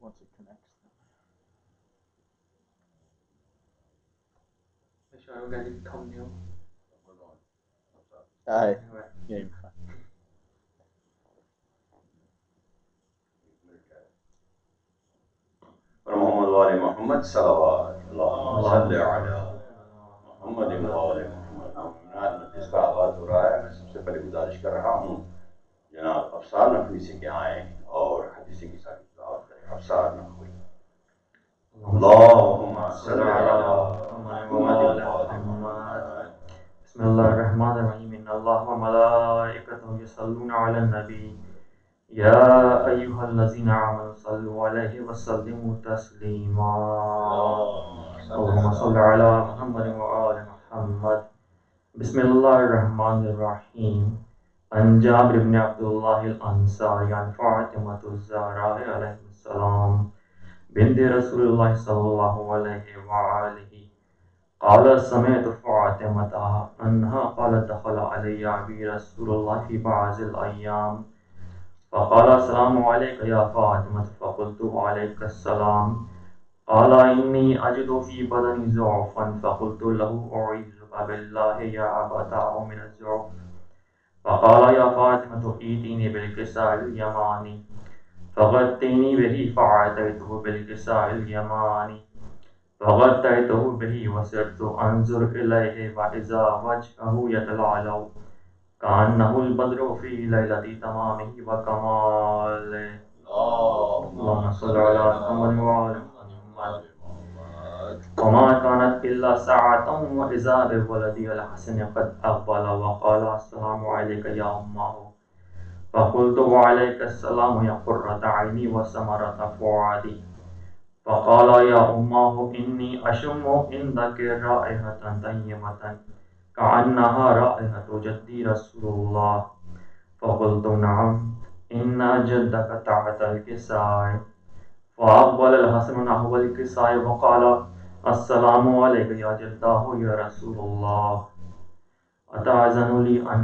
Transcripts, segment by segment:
once it connects. Shall I get it thumbnail? Yeah, you're fine. محمد وآل محمد صلوات اللہم صلی علی محمد وآل محمد. جس کا آغاز ہو رہا ہے، میں سب سے پہلے گزارش کر رہا ہوں جناب افسار نقوی سے کہ آئیں اور حدیث کی ساری تلاوت کریں. افسار نقوی. اللہم صلی علی محمد وآل محمد. بسم اللہ الرحمن الرحیم. ان اللہ و ملائکتہ یصلون علی النبی یا ایہا الذین آمنوا صلوا علیہ وسلموا تسلیما. اللہم صلی علی محمد وآل محمد. بسم اللہ الرحمن الرحیم. عن جابر بن عبداللہ الانصاری عن فاطمۃ الزہرا علیہ السلام بنت رسول اللہ صلی اللہ علیہ وآلہ قال سمعت فاطمة أنها قالت دخل علي أبي رسول الله في بعض الأيام فقال السلام عليك يا فاطمة فقلت وعليك السلام. قال إني أجد في بدني ضعفا فقلت له أعيذك بالله يا أبتاه من الضعف. فقال يا فاطمة ائتيني بالكساء اليماني فغطيني به فأتيته بالكساء اليماني فغطيته به وصرت أنظر إليه وإذا وجهه يتلألأ كأنه البدر في ليلة تمامه وكماله. اللهم صل على محمد وآل محمد. وما كانت إلا ساعة وإذا بولدي الحسن قد أقبل وقال السلام عليك يا أمه. فقلت وعليك السلام يا قرة عيني وثمرة فؤادي. فقال يا أمه إني أشم عندك رائحة طيبة كأنها رائحة جدي رسول الله. فقلت نعم إن جدك تحت الكساء. فأقبل الحسن نحو الكساء وقال السلام عليك يا جداه يا رسول الله. أتأذن لي أن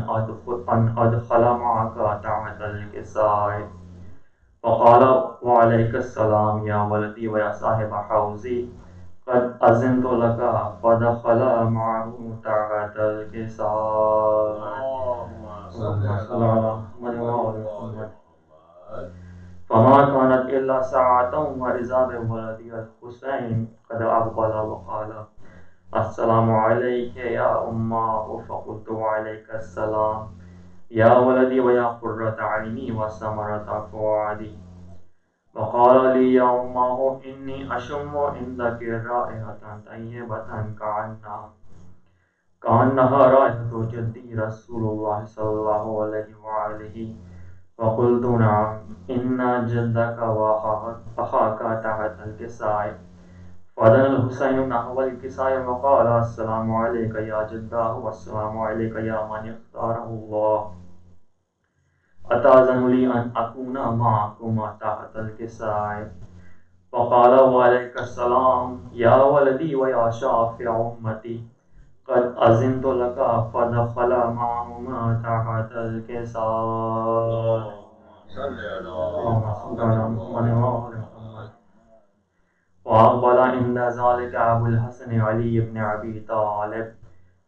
أدخل معك تحت الكساء؟ فقال وعليك السلام يا ولدي ويا صاحب حوزي قد أذنت لك. فدخل معه تحت الكساء. فما كانت إلا ساعة وإذا بولدي الحسين قد أقبل وقال السلام عليك يا أمه. فقلت وعليك السلام يا ولدي ويا قرة عيني وثمرة فؤادي. وقال لي يا أمه إني أشم عندك رائحة طيبة كأنها رائحة جدي رسول الله صلى الله عليه وآله. فقلت نعم إن جدك وأخاك تحت الكساء. فدنا الحسين نحو الكساء وقال السلام عليك يا جداه والسلام عليك يا من اختاره الله. أتأذن لي أن أكون معكما تحت الكساء؟ فقال وعليك السلام يا ولدي ويا شافع أمتي قد أذنت لك. فدخل معهما تحت الكساء. وأقبل عند ذلك أبو الحسن علي بن أبي طالب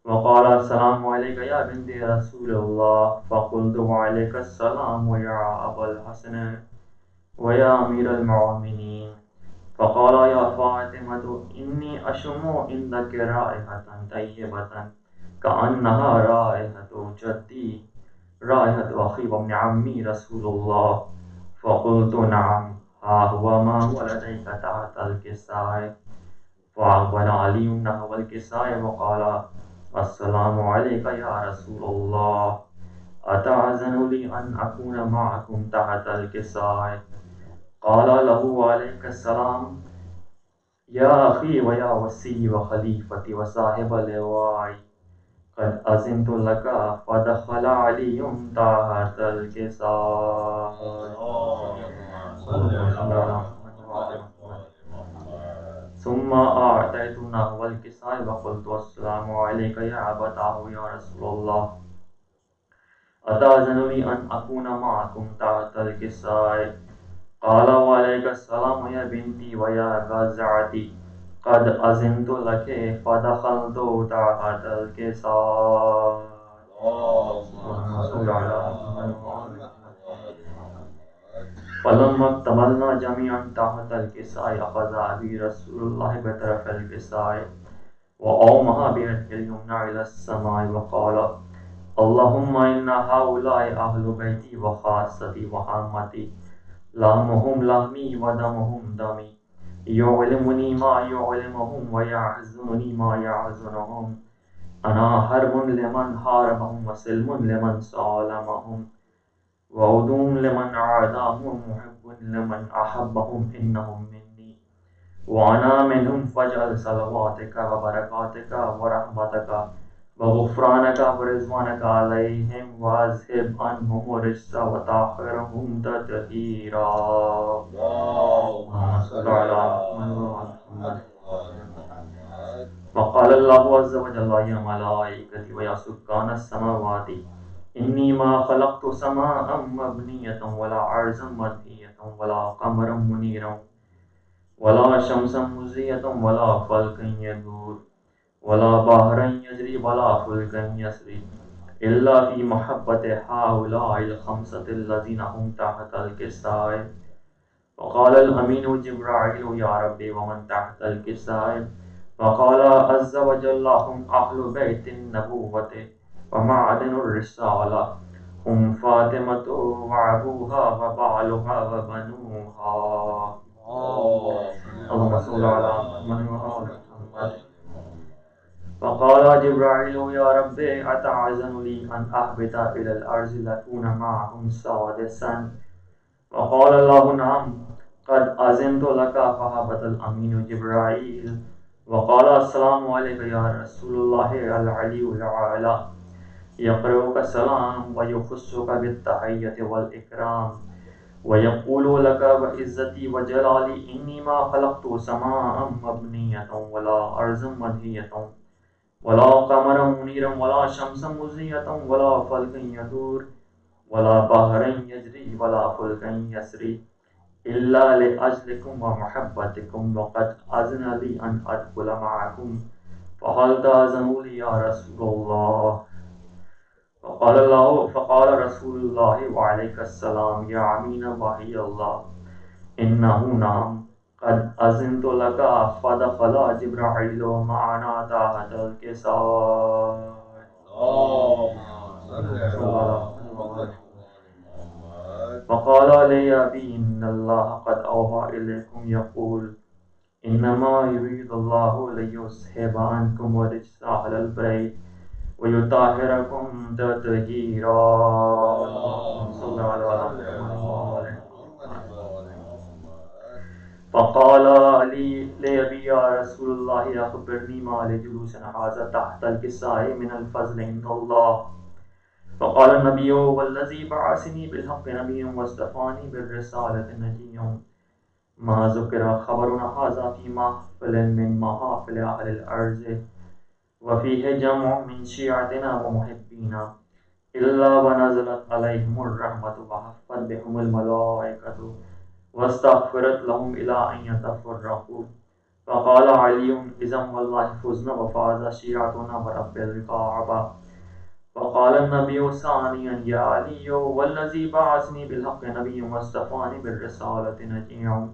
وقال السلام عليك يا بنت رسول الله. فقلت وعليك السلام يا أبا الحسن ويا أمير المؤمنين. فقال يا فاطمة إني أشم عندك رائحة طيبة كأنها رائحة جدي رائحة أخي وابن عمي رسول الله. فقلت نعم ها هو ما ولديك تحت الكساء. فأقبل علي نحو الكساء وقال السلام عليك يا رسول الله. أتأذن لي أن أكون معكم تحت الكساء؟ قال له وعليك السلام يا أخي ويا وصي وخليفتي وصاحب اللواء قد أذنت لك. فدخل علي تحت الكساء. ثم أعطيت نحو الكساء وقلت السلام عليك يا أبتاه يا رسول الله. أتأذن لي أن أكون معكم تحت الكساء؟ قال وعليك السلام يا بنتي ويا غزعتي قد أذنت لك فدخلت تحت الكساء. اللهم صل على محمد وعلى فلما اكتملنا جميعا تحت الكساء أخذ أبي رسول الله بطرف الكساء وأومأ بيده اليمنى إلى السماء وقال اللهم إن هؤلاء أهل بيتي وخاصتي وعامتي لحمهم لحمي ودمهم دمي يعلمني ما يعلمهم ويحزنني ما يحزنهم أنا حرب لمن حاربهم وسلم لمن سالمهم وعدو لمن عاداهم محب لمن أحبهم إنهم مني وأنا منهم فاجعل صلواتك وبركاتك ورحمتك وغفرانك ورضوانك عليهم واذهب عنهم الرجس وطهرهم تطهيرا. اللهم صل على محمد وعلى محمد. وقال الله عز وجل يا ملائكتي ويا سكان السماوات إني ما خلقت سماء مبنية ولا أرضا مدحية ولا قمرا منيرا ولا شمسا مزية ولا فلكا يدور ولا بحرا يجري ولا فلكا يسري إلا في محبة هؤلاء الخمسة الذين هم تحت الكساء. وقال الأمين جبرائيل يا ربي ومن تحت الكساء؟ وقال عز وجل هم أهل بيت النبوة ومعدن الرسالة هم فاطمة وأبوها وبعلها وبنوها. اللهم صل على محمد وعلى محمد. وقال جبرائيل يا رب أتعزن لي أن أهبط إلى الأرض لأكون معهم سادسا؟ وقال الله نعم قد أذنت لك. فهبط الأمين جبرائيل وقال السلام عليك يا رسول الله العلي الأعلى يقرأك السلام ويخصك بالتحية والإكرام ويقول لك بعزتي وجلالي إني ما خلقت سماء مبنية ولا أرضا مدحية ولا قمرا منيرا ولا شمسا مزية ولا فلكا يدور ولا بحرا يجري ولا فلكا يسري إلا لأجلكم ومحبتكم وقد أذن لي أن أدخل معكم فهل تأذنوا لي يا رسول الله؟ فقال رسول الله وعليك السلام يا أمين وحي الله إنه نعم قد أذنت لك. فدخل جبرائيل معنا تحت الكساء. فقال لي أبي إن الله قد أوحى إليكم يقول إنما يريد الله ليذهب عنكم الرجس أهل البيت ويطهركم تطهيرا. اللهم صل على محمد. فقال لي أبي يا رسول الله أخبرني ما لجلوسنا هذا تحت الكساء من الفضل عند الله. فقال النبي والذي بعثني بالحق نبيا واصطفاني بالرسالة نجيا ما ذكر خبرنا هذا في محفل من محافل أهل الأرض وفيه جمع من شيعتنا ومحبينا إلا ونزلت عليهم الرحمة وحفت بهم الملائكة واستغفرت لهم إلى أن يتفرقوا. فقال علي إذا والله فزنا وفاز شيعتنا ورب الكعبة. فقال النبي ثانيا يا علي والذي بعثني بالحق نبي واصطفاني بالرسالة نجيا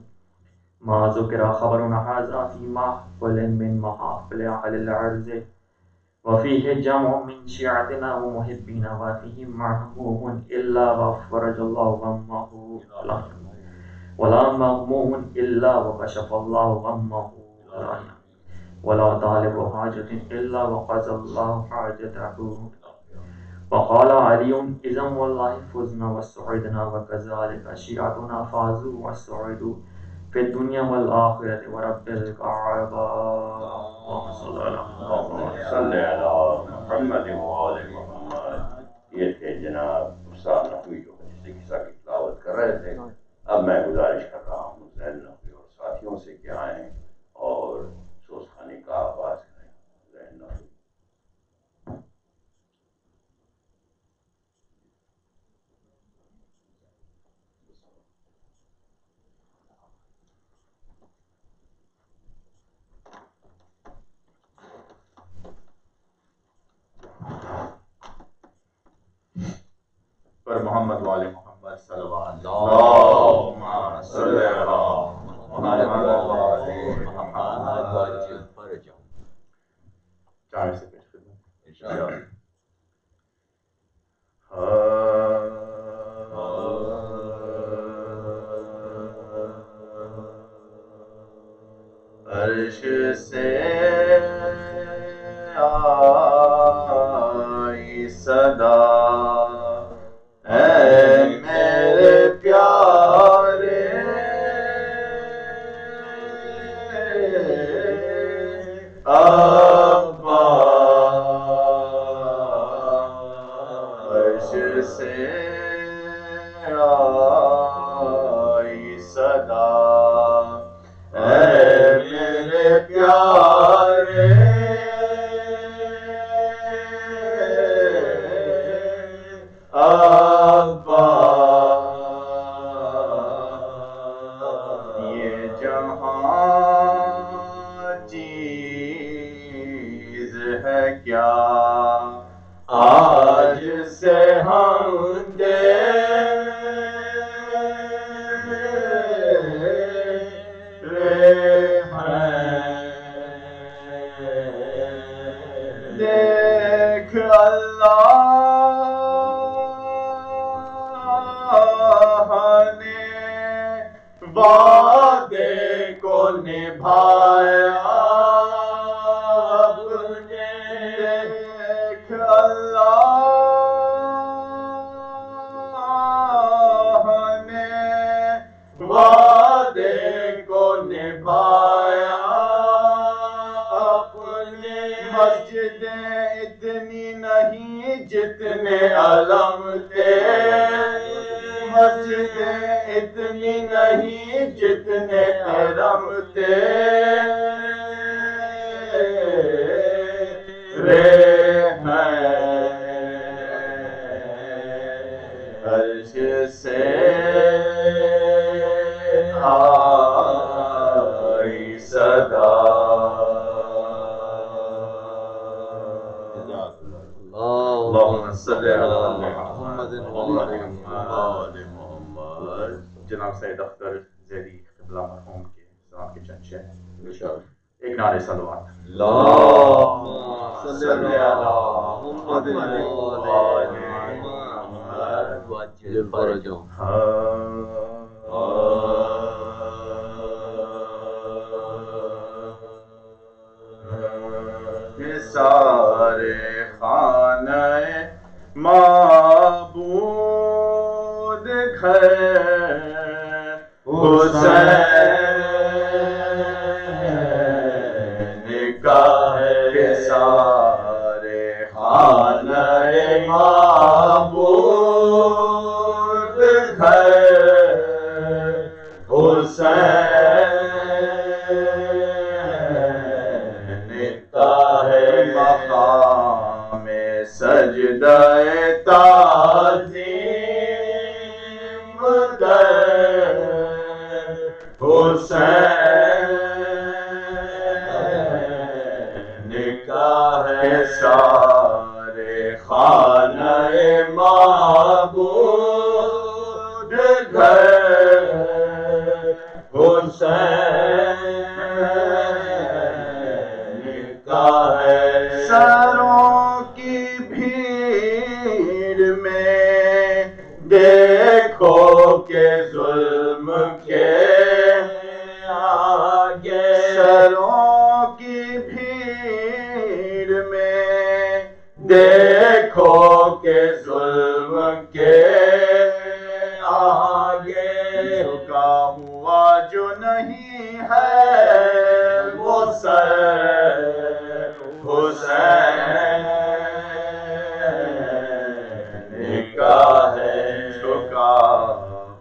ما ذكر خبرنا هذا في محفل من محافل أهل الأرض وفيه جمع من شيعتنا ومحبينا وفيه محموم إلا وفرج الله غمه ولا مغموم إلا وكشف الله غمه ولا طالب حاجة إلا وقضى الله حاجته. وقال علي إذا والله فزنا وسعدنا وكذلك شيعتنا فازوا وسعدوا في الدنيا والآخرة ورب الكعبة. اللهم صل على محمد وآل محمد. یہ تھے جناب استاد نقوی جو حدیث قصہ کی تلاوت کر رہے تھے. اب میں گزارش کر رہا ہوں زین نقوی اور ساتھیوں سے کہ آئیں اور سوز خانی کا آغاز کریں. زین نقوی پر محمد والے محمد صلوات اللہم صلی علی محمد والے محمد وعجل فرجہم. چائے سے پیش خدمت انشاءاللہ. عرش سے آئی صدا اے میرے پیارے ابا. عرش سے آئی صدا اے میرے پیارے ابا. یہ جہاں چیز ہے کیا آج سے ہم دیکھ اللہ نے وعدے کو نبھایا اپنے. دیکھ اللہ نے وعدے کو نبھایا اپنے. مسجدیں اتنی نہیں جتنے علم تھے. مسجدیں اتنی نہیں جتنے علم تھے. عرش سے آئی صدا اللہم صلی علی محمد وعلی محمد. جناب سید اختر زیدی قبلہ مرحوم کے سلام کے چند شعر ایک نعرے صلوات اللہم صلی علی محمد وعلی محمد وعجل فرجہم. سارے خانہ معبود گھر حسین کا ہے. سارے خانہ معبود گھر حسین کا ہے. مقام سجدہ تعظیم در حسین کا ہے. سارے خانہ معبود گھر حسین کا ہے. سروں کی بھیڑ میں دیکھو کہ ظلم کے آگے. سروں کی بھیڑ میں دیکھو کہ ظلم کے آگے. جھکا ہوا جو نہیں ہے وہ سر حسین کا ہے. جھکا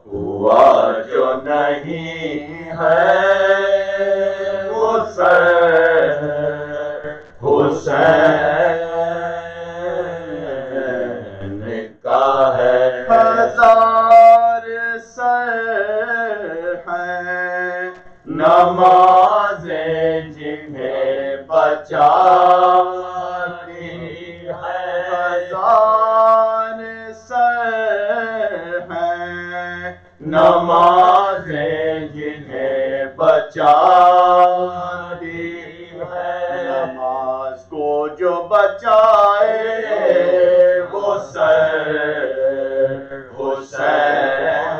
ہوا جو نہیں ہے وہ سر حسین کا ہے. ہزار سر ہیں نمازیں جنہیں بچاتی ہے. ہزار سر نمازیں جنہیں بچاتی ہے، نماز کو جو بچائے وہ سر حسین،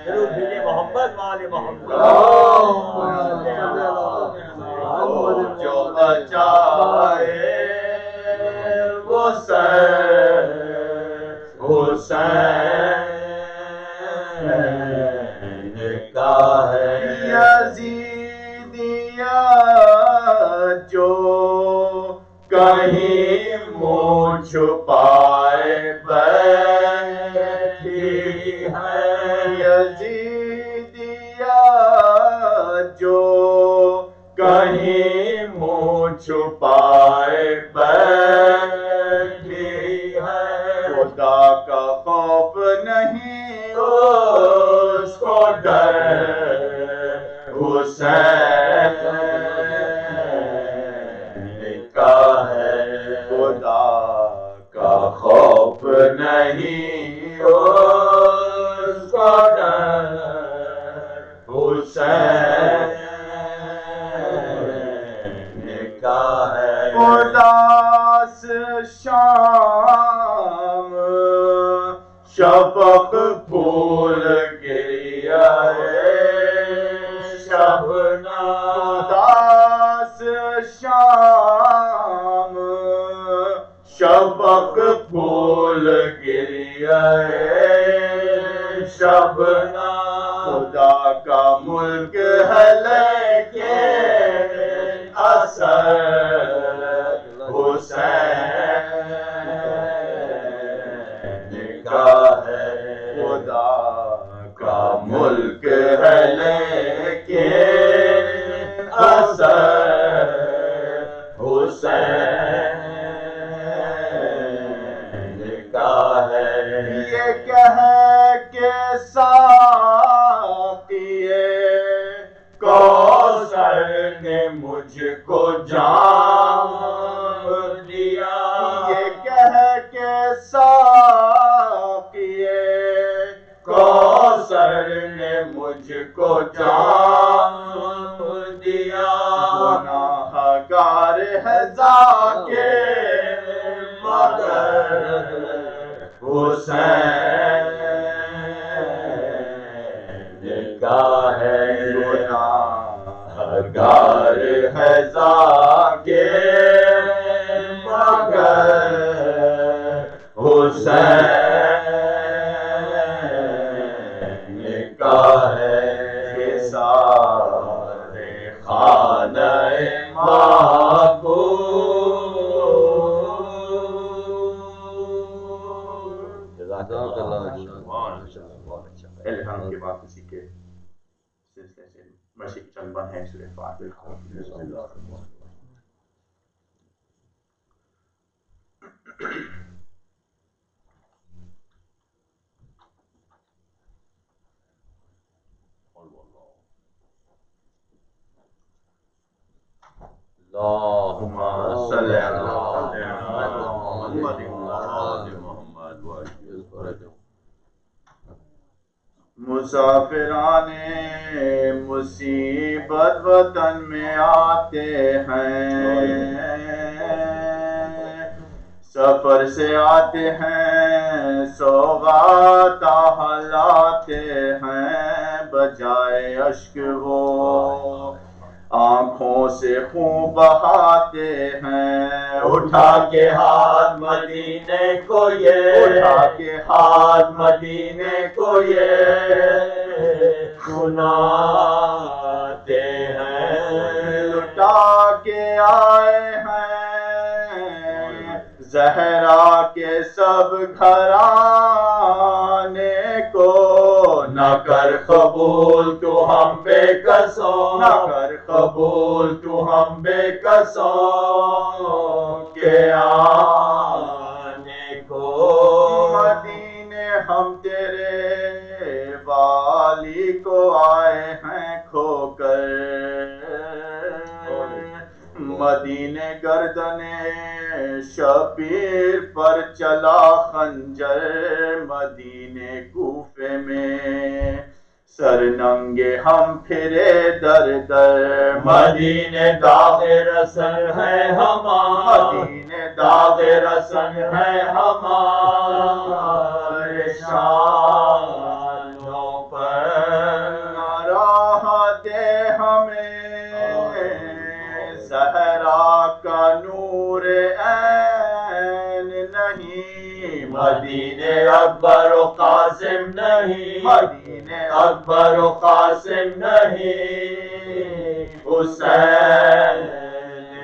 درود بھیجیے محمد وآل محمد، جو بچائے وہ سر حسین کا ہے، یزیدیہ جو کہیں منہ چھپائے بیٹھی ہے، یزیدیہ جو کہیں منہ چھپائے بیٹھی ہے، خدا کا خوف نہیں اس کو ڈر حسین کا ہے، خدا کا خوف نہیں اس کو ڈر حسین کا ہے، اداس شام شفق پھول گریا ہے، شبنم اداس شام شفق پھول گریا ہے، شبنم خدا کا ملک ہے لیکن اثر حسین کا ہے، خدا کا ملک ہے لیکن اثر حسین کا ہے، یہ کہہ کے ساقیے کوثر نے مجھ کو جام دیا، یہ کہہ کے ساقیے کوثر نے مجھ کو جام دیا، گناہ گار ہے ذاکر مگر حسین کا ہے، گناہ گار ہے ذاکر مگر حسین کا ہے، سارے خانہ محبوب، جزاک اللہ الہام کے بعد کسی کے سلسلے سے مشق چند بند ہے سورہ فاتحہ۔ اللہم صلی علی محمد مسافران مصیبت وطن میں آتے ہیں، سفر سے آتے ہیں سوغات لاتے ہیں، بجائے اشک وہ آنکھوں سے خون بہاتے ہیں، اٹھا کے ہاتھ مدینے کو یہ، اٹھا کے ہاتھ مدینے کو یہ سناتے ہیں، لٹا کے آئے ہیں زہرا کے سب گھرانے کو، نہ کر قبول تو ہم بے قصوں، نہ کر قبول تو ہم بے قصوں کے آنے کو، مدینے ہم تیرے والی کو آئے ہیں کھو کر، مدینے گردنے شبیر پر چلا خنجر، مدینے کوفے میں سر ننگے ہم پھرے در در مدینے داغ رسن ہے ہمارے مدینے داغ رسن ہے ہمارے شانوں پر راہ دے ہمیں زہرا کا نور عین نہیں مدینے اکبر و قاسم نہیں مدینے اکبر و قاسم نہیں حسین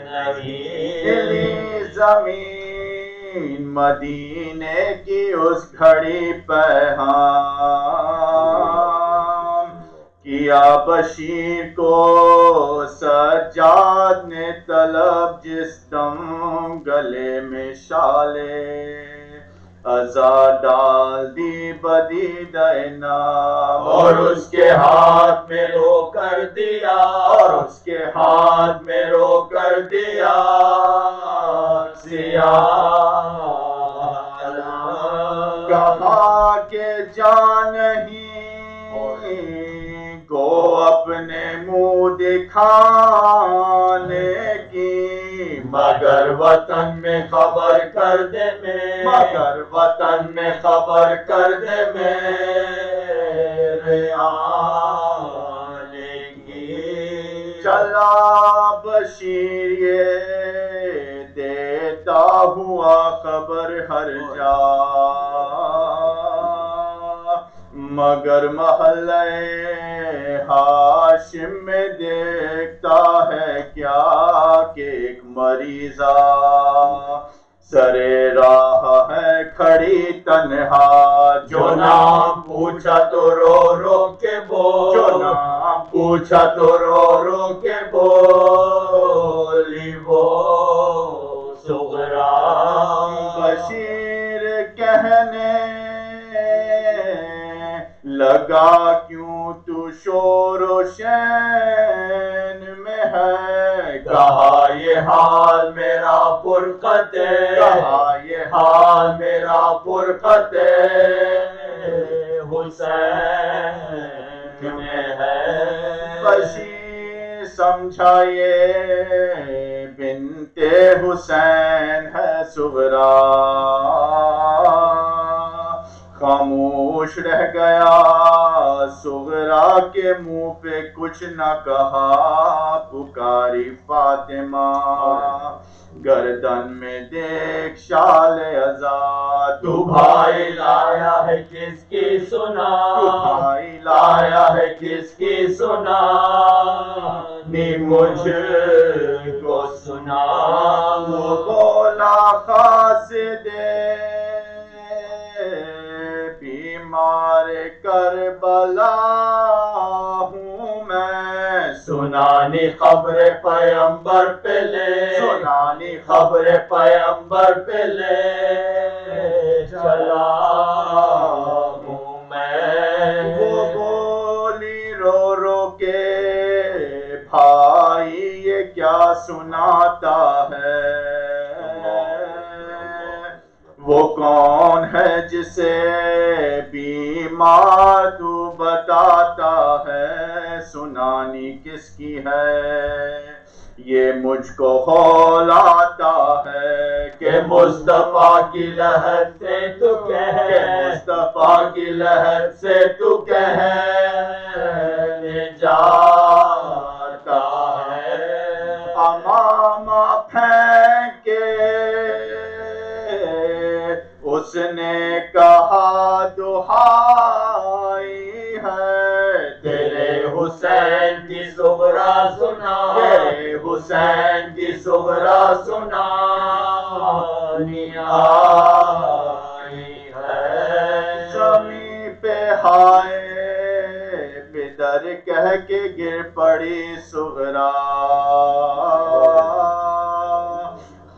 نہیں ہلی زمین مدینے کی اس گھڑی پیغام کیا بشیر کو سجاد نے طلب جس دم گلے میں شالے ازا ڈال دی بدید نام اور اس کے ہاتھ میں رو کر دیا اور اس کے ہاتھ میں رو کر دیا سیاہ کہا کہ جان نہیں گو اپنے منہ دکھانے کی مگر وطن میں خبر کر دے مگر وطن میں خبر کر دے میرے آنے کی چلا بشیر یہ دیتا ہوا خبر ہر جا مگر محلے ہاشم میں دیکھتا ہے کیا کہ ایک مریضہ سرے راہ ہے کھڑی تنہا جو نام پوچھا تو رو رو کے بول جو نام پوچھا تو رو رو کے بولی وہ صغرا بشیر کہنے لگا کیوں تو شور و شین میں ہے کہا یہ حال میرا فرقت کہا یہ حال میرا فرقت حسین میں ہے بشیر سمجھا یہ بنت حسین ہے صغرا خاموش رہ گیا صغرا کے منہ پہ کچھ نہ کہا پکاری فاطمہ گردن میں دیکھ شال آزاد تو بھائی لایا ہے کس کی سنا تو بھائی لایا ہے کس کی سنا نی مجھ کو سنا وہ بولا خاص دے بیمار کربلا ہوں میں سنانی خبر پیمبر پہ لے سنانی خبر پیمبر پہ لے چلا ہوں میں وہ بولی رو رو کے بھائی یہ کیا سناتا ہے وہ کون ہے جسے بیمار تو بتاتا ہے سنانی کس کی ہے یہ مجھ کو ہول آتا ہے کہ مصطفیٰ کی لہر سے تو کہ مصطفیٰ کی لہر سے تو کہنے جاتا ہے امامہ پھینکے اس نے کہا دہائی ہے تیرے حسین کی صغرا سنا تیرے حسین کی صغرا سنا ہے زمین پہ ہائے بدر کہہ کے گر پڑی صغرا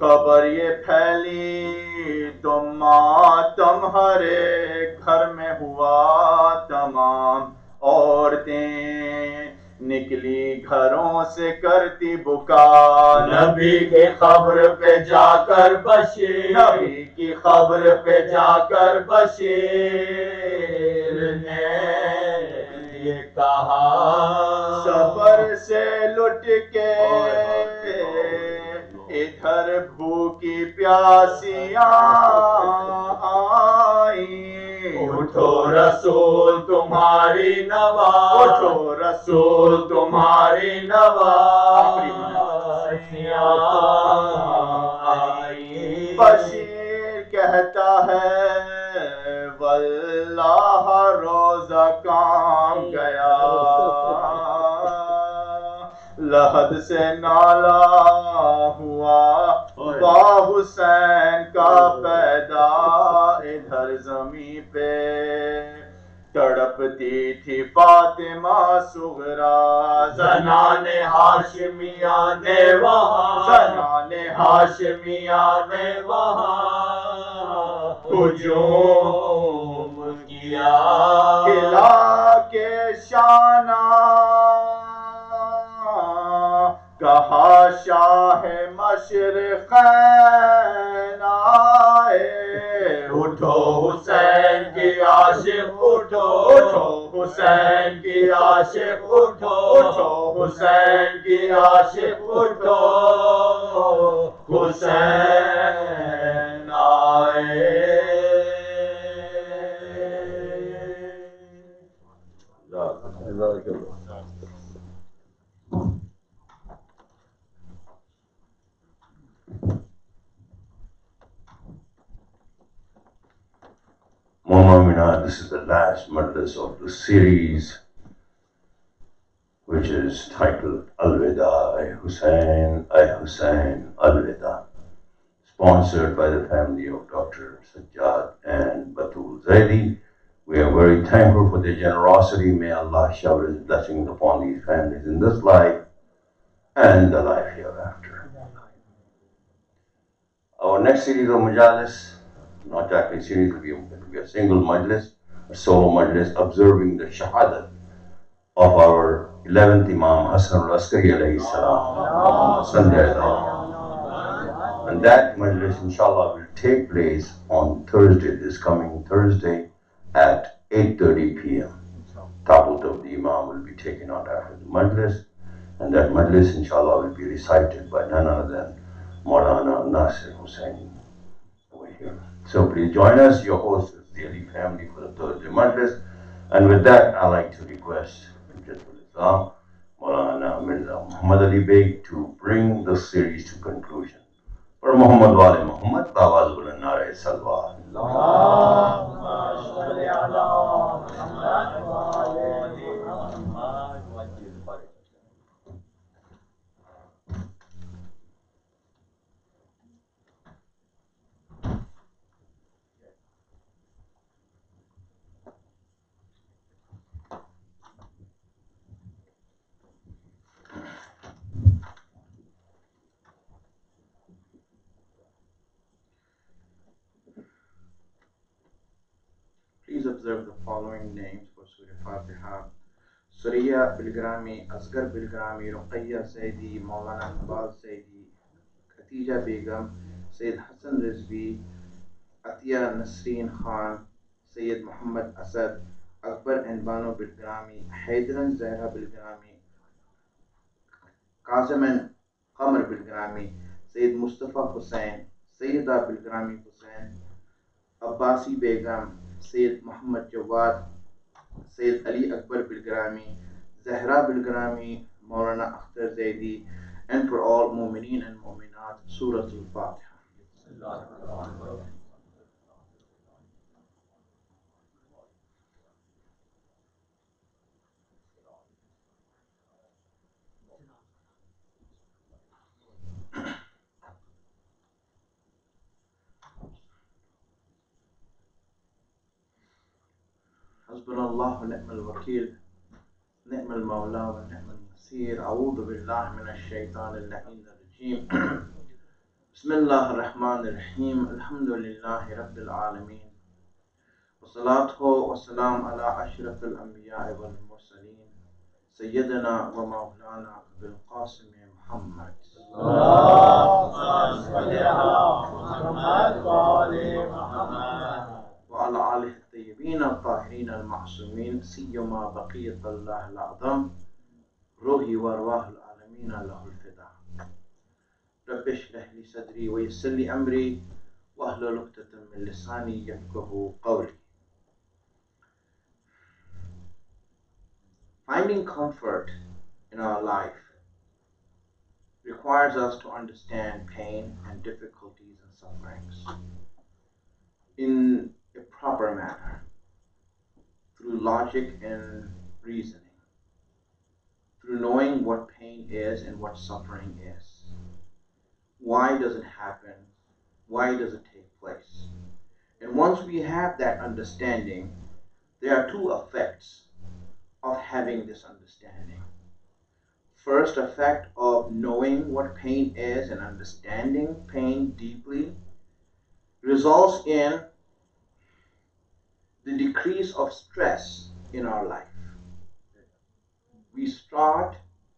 خبر یہ پھیلی تو ماتم ہر ایک گھر میں ہوا تمام عورتیں نکلی گھروں سے کرتی بکا نبی کی خبر پہ جا کر بشیر نبی کی خبر پہ جا کر بشیر نے یہ لوٹ کے ادھر بھوکی پیاسیاں آئیں اٹھو رسول تمہاری نواز اٹھو رسول تمہاری نوازیاں آئیں بشیر کہتا ہے واللہ روزہ کام گیا لحد سے نالا ہوا با حسین کا پیدا ادھر زمین پہ تڑپتی تھی فاطمہ صغرا زنان ہاشمیہ نے وہاں زنان ہاشمیہ نے وہاں ہجوم کیا قلعہ کے شانہ کہا شاہ مشرقین آئے اٹھو حسین کی عاشق اٹھو اٹھو حسین کی عاشق اٹھو اٹھو حسین کی عاشق اٹھو حسین آئے This is the last Majlis of the series, which is titled Al-Wida, Ay Hussein, Al-Wida, sponsored by the family of Dr. Sajjad and Batul Zaidi. We are very thankful for their generosity. May Allah shower His blessings upon these families in this life and the life hereafter. Our next series of Majlis, not actually series, it will be a single Majlis, a solo Majlis, observing the Shahadat of our 11th Imam Hassan al-Askari alayhi salam. And that Majlis, inshallah, will take place on Thursday, this coming Thursday at 8:30 p.m. Tabut of the Imam will be taken out after the Majlis, and that Majlis, inshallah, will be recited by none other than Maulana Nasir Hussain over here. So please join us, your host is the Ali family for the Thursday Majlis. And with that, I'd like to request Islam, Maulana Mirza Muhammad Ali Beg to bring the series to conclusion. For Muhammad Wali Muhammad, Bawaz Bulanare Salwa. Please observe the following names for Surah Fatiha. Surya Bilgrami, Asghar Bilgrami, Ruqayya Saidi, Maulana Iqbal Saidi, Khatija Begum, Sayyid Hassan Rizvi, Atiya Nasreen Khan, Sayyid Muhammad Asad, Akbar and Banu Bilgrami, Astaana-e-Zehra Bilgrami, Qasim and Qamar Bilgrami, Sayyid Mustafa Hussain, Sayyida Bilgrami Hussain, Abbasi Begum, Sayyid Muhammad Jawad, Sayyid Ali Akbar Bilgrami, Zahra Bilgrami, Maulana Akhtar Zaidi, and for all Mu'mineen and Mu'minat, Surah Al-Fatiha. حسبنا الله ونعم الوكيل نعم المولى ونعم النصير أعوذ بالله من الشيطان اللعين الرجيم بسم الله الرحمن الرحيم الحمد لله رب العالمين والصلاة والسلام على أشرف الأنبياء والمرسلين سيدنا ومولانا بالقاسم محمد اللهم صل على محمد وآل محمد وعلى آله الطيبين الطاهرين المعصومين سيما بقية الله الأعظم روحي وأرواح العالمين المسلمين له الفداء رب اشرح لي صدري ويسر لي أمري واحلل عقدة من لساني يفقهوا قولي. Finding comfort in our life requires us to understand pain and difficulties and sufferings in a proper manner, through logic and reasoning, through knowing what pain is and what suffering is. Why does it happen? Why does it take place? And once we have that understanding, there are two effects of having this understanding. First effect of knowing what pain is and understanding pain deeply results in the decrease of stress in our life. We start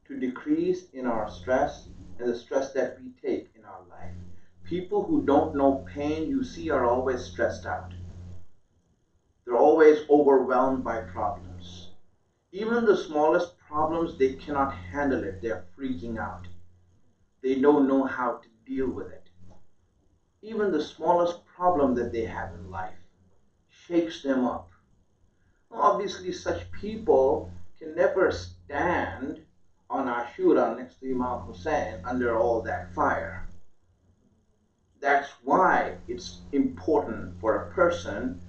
to decrease in our stress and the stress that we take in our life. People who don't know pain, you see, are always stressed out. They're always overwhelmed by problems. Even the smallest problems, they cannot handle it. They're freaking out. They don't know how to deal with it. Even the smallest problem that they have in life shakes them up. Obviously, such people can never stand on Ashura next to Imam Hussein under all that fire. That's why it's important for a person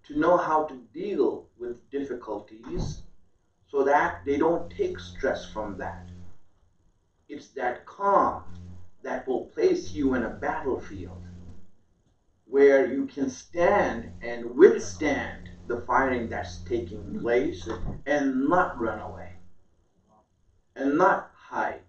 to know how to deal with difficulties so that they don't take stress from that. It's that calm that will place you in a battlefield where you can stand and withstand the firing that's taking place and not run away and not hide.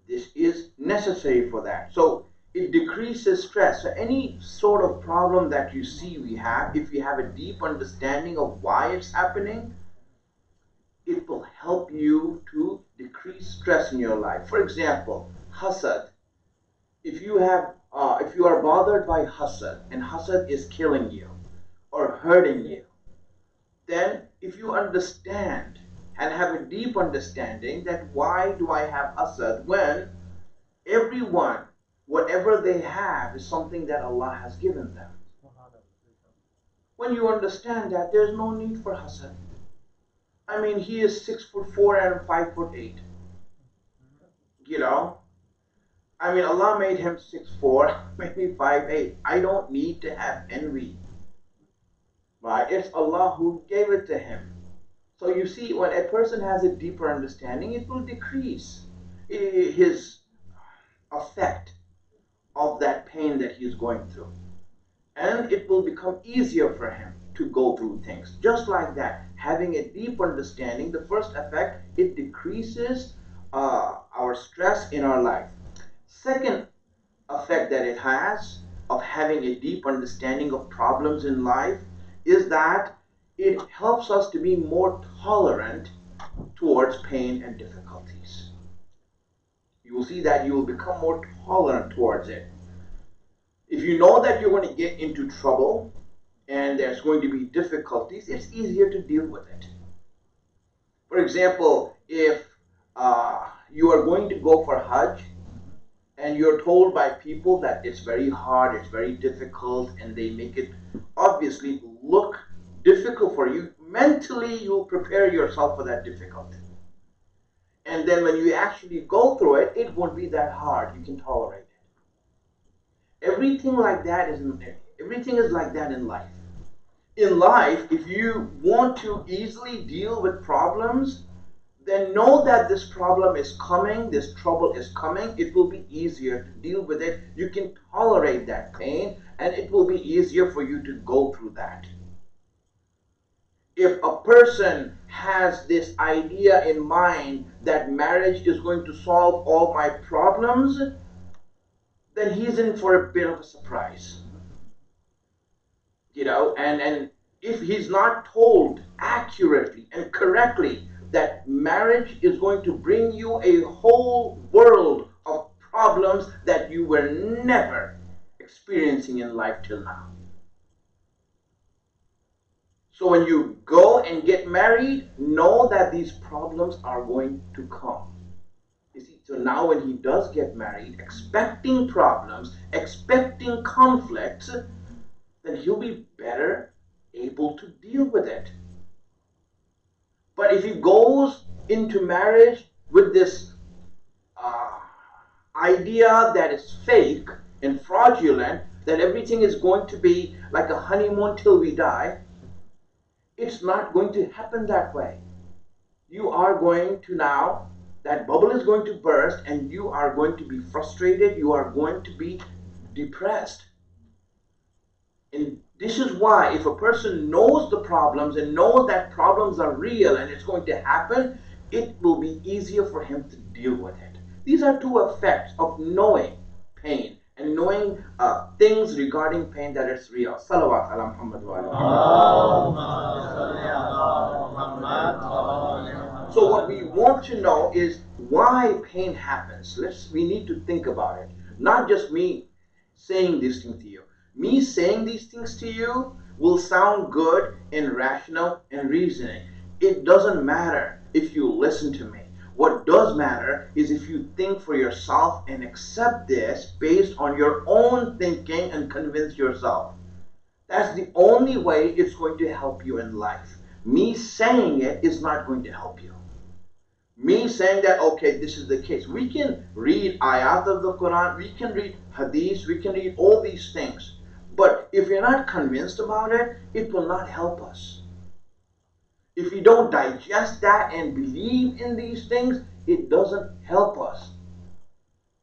This is necessary for that. So it decreases stress. So any sort of problem that you see we have, if you have a deep understanding of why it's happening, it will help you to decrease stress in your life. For example, hasad. If you are bothered by hasad and hasad is killing you or hurting you, then if you understand and have a deep understanding that why do I have hasad when everyone, whatever they have is something that Allah has given them. When you understand that, there's no need for hasad. I mean, he is 6'4" and 5'8". You know, I mean, Allah made him 6'4", made me 5'8". I don't need to have envy. Right? It's Allah who gave it to him. So you see, when a person has a deeper understanding, it will decrease his effect of that pain that he is going through. And it will become easier for him to go through things. Just like that, having a deep understanding, the first effect, it decreases our stress in our life. Second effect that it has of having a deep understanding of problems in life is that it helps us to be more tolerant towards pain and difficulties. You will see that you will become more tolerant towards it. If you know that you're going to get into trouble and there's going to be difficulties, it's easier to deal with it. For example, if you are going to go for Hajj and you're told by people that it's very hard, it's very difficult, and they make it obviously look difficult for you, mentally you'll prepare yourself for that difficulty. And then when you actually go through it, it won't be that hard. You can tolerate it. Everything is like that in life. In life, if you want to easily deal with problems, then know that this problem is coming, this trouble is coming. It will be easier to deal with it. You can tolerate that pain, and it will be easier for you to go through that. If a person has this idea in mind that marriage is going to solve all my problems, then he's in for a bit of a surprise. You know, and if he's not told accurately and correctly that marriage is going to bring you a whole world of problems that you were never experiencing in life till now. So when you go and get married, know that these problems are going to come. So now when he does get married, expecting problems, expecting conflicts, then he'll be better able to deal with it. But if he goes into marriage with this idea that is fake and fraudulent, that everything is going to be like a honeymoon till we die, it's not going to happen that way. You are going to now, that bubble is going to burst and you are going to be frustrated, you are going to be depressed. And this is why if a person knows the problems and knows that problems are real and it's going to happen, it will be easier for him to deal with it. These are two effects of knowing pain and knowing things regarding pain that it's real. Salawat ala Muhammad wa ala. So what we want to know is why pain happens. We need to think about it. Not just me saying this thing to you. Me saying these things to you will sound good and rational and reasoning. It doesn't matter if you listen to me. What does matter is if you think for yourself and accept this based on your own thinking and convince yourself. That's the only way it's going to help you in life. Me saying it is not going to help you. Me saying that, okay, this is the case. We can read ayat of the Quran, we can read hadith, we can read all these things. But if you're not convinced about it, it will not help us. If we don't digest that and believe in these things, it doesn't help us.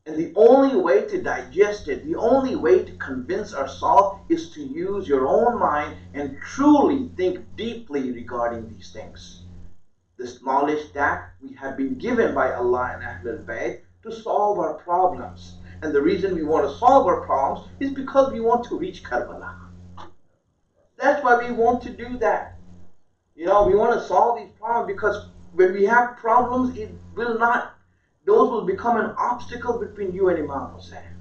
And the only way to digest it, the only way to convince ourselves is to use your own mind and truly think deeply regarding these things. This knowledge that we have been given by Allah and Ahlul Bayt to solve our problems. And the reason we want to solve our problems is because we want to reach Karbala. That's why we want to do that. We want to solve these problems because when we have problems, those will become an obstacle between you and Imam Hussein.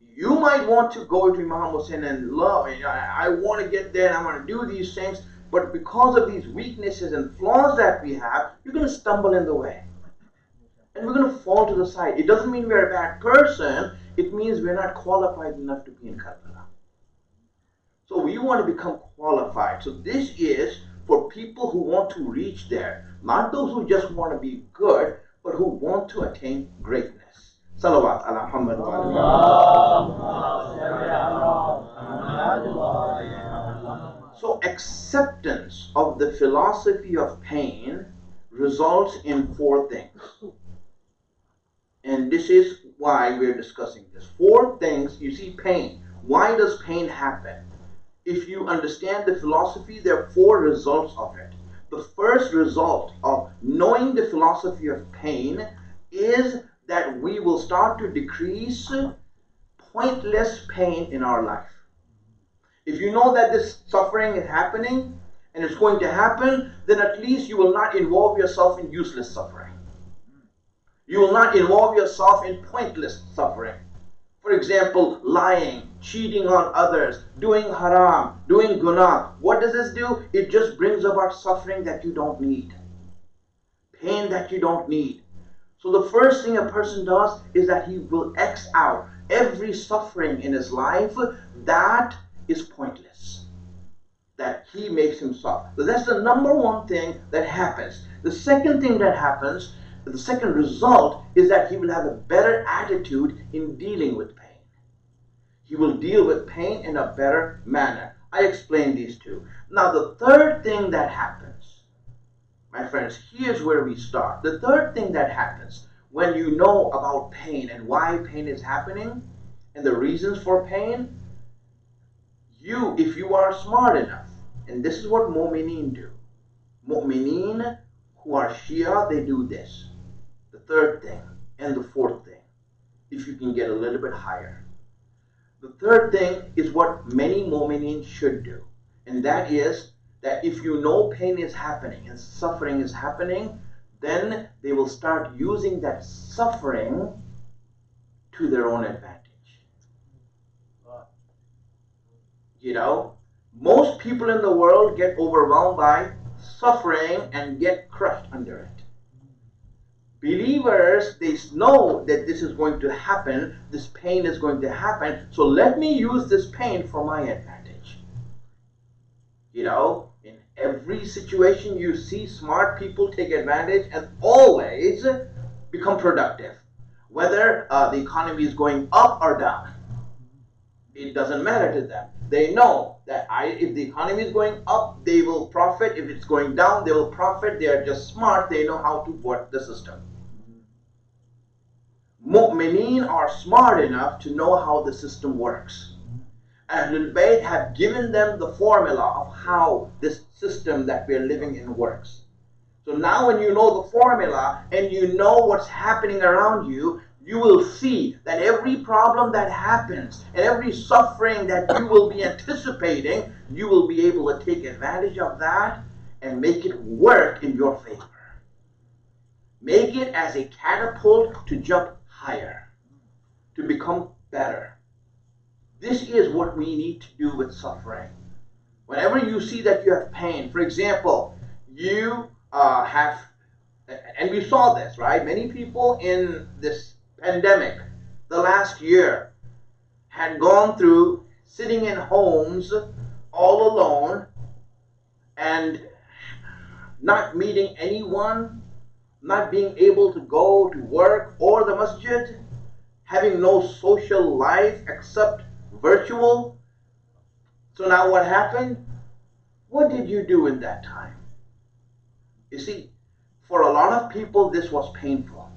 You might want to go to Imam Hussein and love, I want to get there and I want to do these things, but because of these weaknesses and flaws that we have, you're going to stumble in the way. And we're going to fall to the side. It doesn't mean we're a bad person. It means we're not qualified enough to be in Karbala. So we want to become qualified. So this is for people who want to reach there. Not those who just want to be good, but who want to attain greatness. Salawat ala Muhammad wa ala. So acceptance of the philosophy of pain results in four things. And this is why we're discussing this. Four things. You see, pain. Why does pain happen? If you understand the philosophy, there are four results of it. The first result of knowing the philosophy of pain is that we will start to decrease pointless pain in our life. If you know that this suffering is happening and it's going to happen, then at least you will not involve yourself in useless suffering. You will not involve yourself in pointless suffering. For example, lying, cheating on others, doing haram, doing guna. What does this do? It just brings about suffering that you don't need. Pain that you don't need. So the first thing a person does is that he will X out every suffering in his life that is pointless, that he makes himself. So that's the number one thing that happens. The second thing that happens, the second result, is that he will have a better attitude in dealing with pain. He will deal with pain in a better manner. I explained these two. Now the third thing that happens, my friends, here's where we start. The third thing that happens when you know about pain and why pain is happening and the reasons for pain, if you are smart enough, and this is what mu'mineen do. Mu'mineen who are Shia, they do this. The third thing and the fourth thing, if you can get a little bit higher. The third thing is what many mu'mineen should do, and that is that if you know pain is happening and suffering is happening, then they will start using that suffering to their own advantage. Most people in the world get overwhelmed by suffering and get crushed under it. Believers, they know that this is going to happen, this pain is going to happen, so let me use this pain for my advantage. You know, in every situation you see smart people take advantage and always become productive. Whether the economy is going up or down, it doesn't matter to them. They know that if the economy is going up, they will profit. If it's going down, they will profit. They are just smart. They know how to work the system. Mu'mineen are smart enough to know how the system works. Ahlul Bayt have given them the formula of how this system that we are living in works. So now when you know the formula and you know what's happening around you, you will see that every problem that happens and every suffering that you will be anticipating, you will be able to take advantage of that and make it work in your favor. Make it as a catapult to jump higher, to become better. This is what we need to do with suffering. Whenever you see that you have pain, for example, you have, and we saw this, right? Many people in this pandemic, the last year, had gone through sitting in homes all alone and not meeting anyone, not being able to go to work or the masjid, having no social life except virtual. So now what happened? What did you do in that time? You see, for a lot of people this was painful.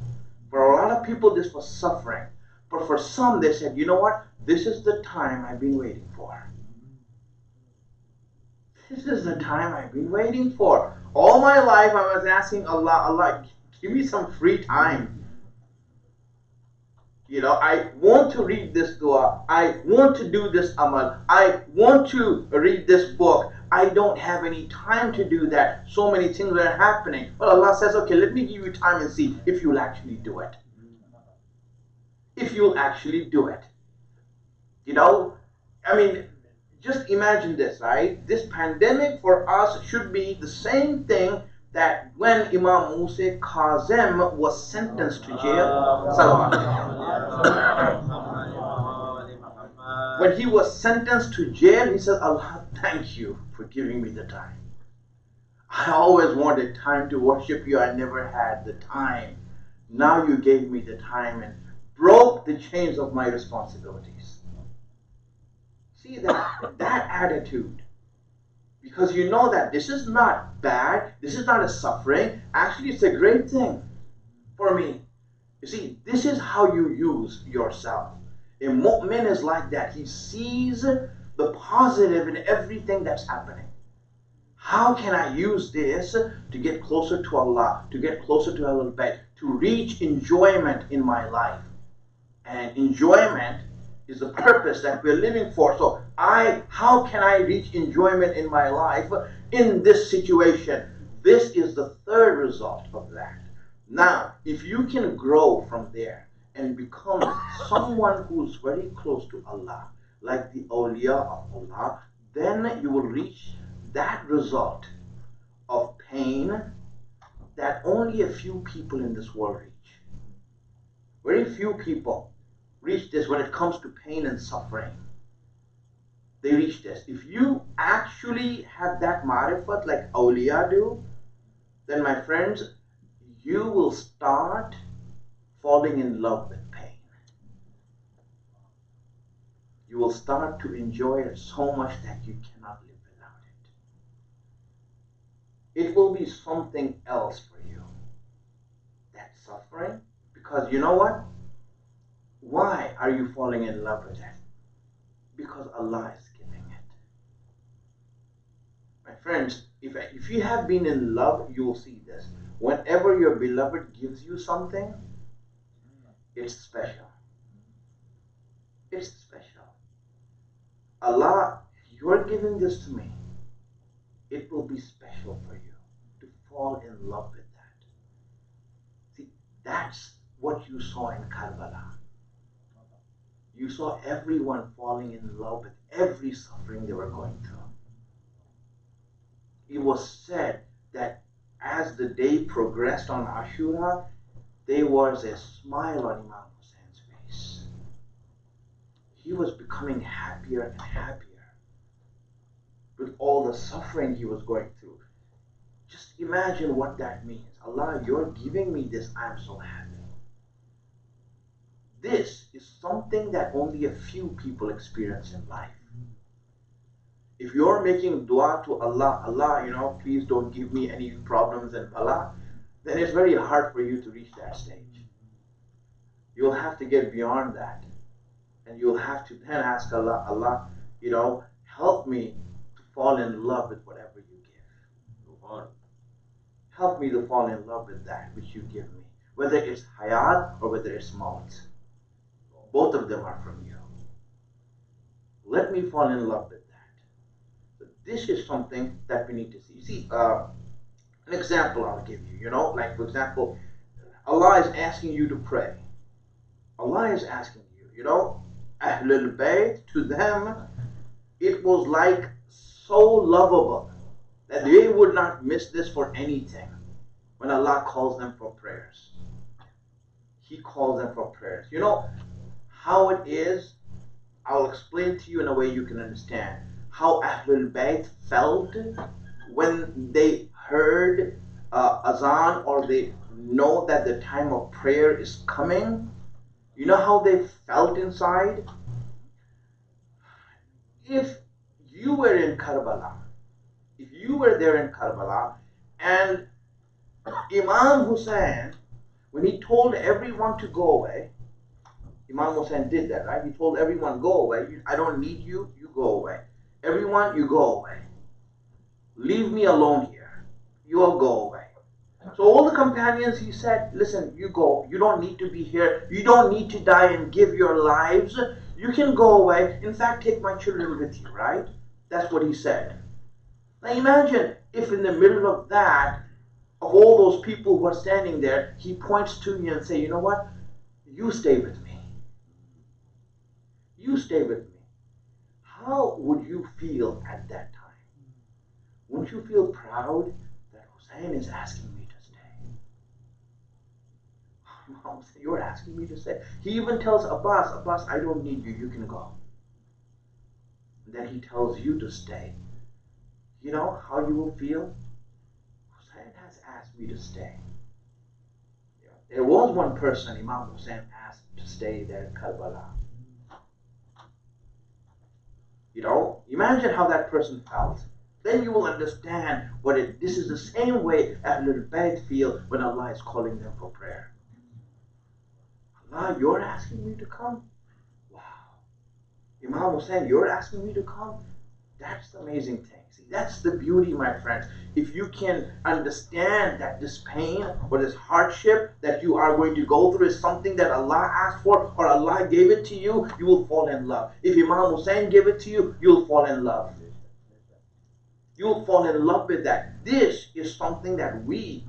For a lot of people this was suffering. But for some they said, you know what? This is the time I've been waiting for. This is the time I've been waiting for. All my life I was asking Allah, Allah, give me some free time. You know, I want to read this dua. I want to do this amal. I want to read this book. I don't have any time to do that. So many things are happening. But Allah says, okay, let me give you time and see if you'll actually do it. If you'll actually do it. You know, I mean, just imagine this, right? This pandemic for us should be the same thing that when Imam Musa Kazem was sentenced to jail, when he was sentenced to jail, he said, Allah, thank you for giving me the time. I always wanted time to worship you. I never had the time. Now you gave me the time and broke the chains of my responsibilities. See that attitude. Because you know that this is not bad, this is not a suffering, actually it's a great thing for me. You see, this is how you use yourself. A mu'min is like that. He sees the positive in everything that's happening. How can I use this to get closer to Allah, to get closer to Ahlul Bayt, to reach enjoyment in my life? And enjoyment is the purpose that we're living for. So how can I reach enjoyment in my life in this situation? This is the third result of that. Now, if you can grow from there and become someone who's very close to Allah, like the awliya of Allah, then you will reach that result of pain that only a few people in this world reach. Very few people reach this when it comes to pain and suffering. They reach this. If you actually have that marifat like awliya do, then my friends, you will start falling in love with pain. You will start to enjoy it so much that you cannot live without it. It will be something else for you. That suffering, because you know what? Why are you falling in love with it? Because Allah is giving it. My friends, if you have been in love, you will see this. Whenever your beloved gives you something, it's special. It's special. Allah, you're giving this to me. It will be special for you to fall in love with that. See, that's what you saw in Karbala. You saw everyone falling in love with every suffering they were going through. It was said that as the day progressed on Ashura, there was a smile on Imam Hussein's face. He was becoming happier and happier with all the suffering he was going through. Just imagine what that means. Allah, you're giving me this, I'm so happy. This is something that only a few people experience in life. If you're making dua to Allah, Allah, please don't give me any problems and bala, then it's very hard for you to reach that stage. You'll have to get beyond that. And you'll have to then ask Allah, Allah, help me to fall in love with whatever you give. Help me to fall in love with that which you give me. Whether it's hayat or whether it's maut. Both of them are from you. Let me fall in love with that. So this is something that we need to see. See, an example I'll give you, like for example, Allah is asking you to pray. Allah is asking you, Ahlul Bayt, to them, it was like so lovable that they would not miss this for anything when Allah calls them for prayers. He calls them for prayers. You know how it is? I'll explain to you in a way you can understand how Ahlul Bayt felt when they heard azan, or they know that the time of prayer is coming. You know how they felt inside? If you were in Karbala, if you were there in Karbala, and Imam Hussein, when he told everyone to go away, Imam Hussein did that, right? He told everyone, go away. I don't need you, you go away. Everyone, you go away. Leave me alone here. You all go away. So all the companions, he said, listen, you go. You don't need to be here. You don't need to die and give your lives. You can go away. In fact, take my children with you, right? That's what he said. Now imagine if in the middle of that, of all those people who are standing there, he points to you and say, you know what? You stay with me. You stay with me. How would you feel at that time? Wouldn't you feel proud that Hussein is asking me to stay? Mom, you're asking me to stay. He even tells Abbas, I don't need you, you can go. And then he tells you to stay. You know how you will feel? Hussein has asked me to stay. There was one person Imam Hussein asked to stay there in Karbala. Imagine how that person felt. Then you will understand this is the same way Ahlul Bayt feel when Allah is calling them for prayer. Allah, you're asking me to come? Wow. Imam Hussein, you're asking me to come? That's the amazing thing. See, that's the beauty, my friends. If you can understand that this pain or this hardship that you are going to go through is something that Allah asked for or Allah gave it to you, you will fall in love. If Imam Hussein gave it to you, you'll fall in love. You'll fall in love with that. This is something that we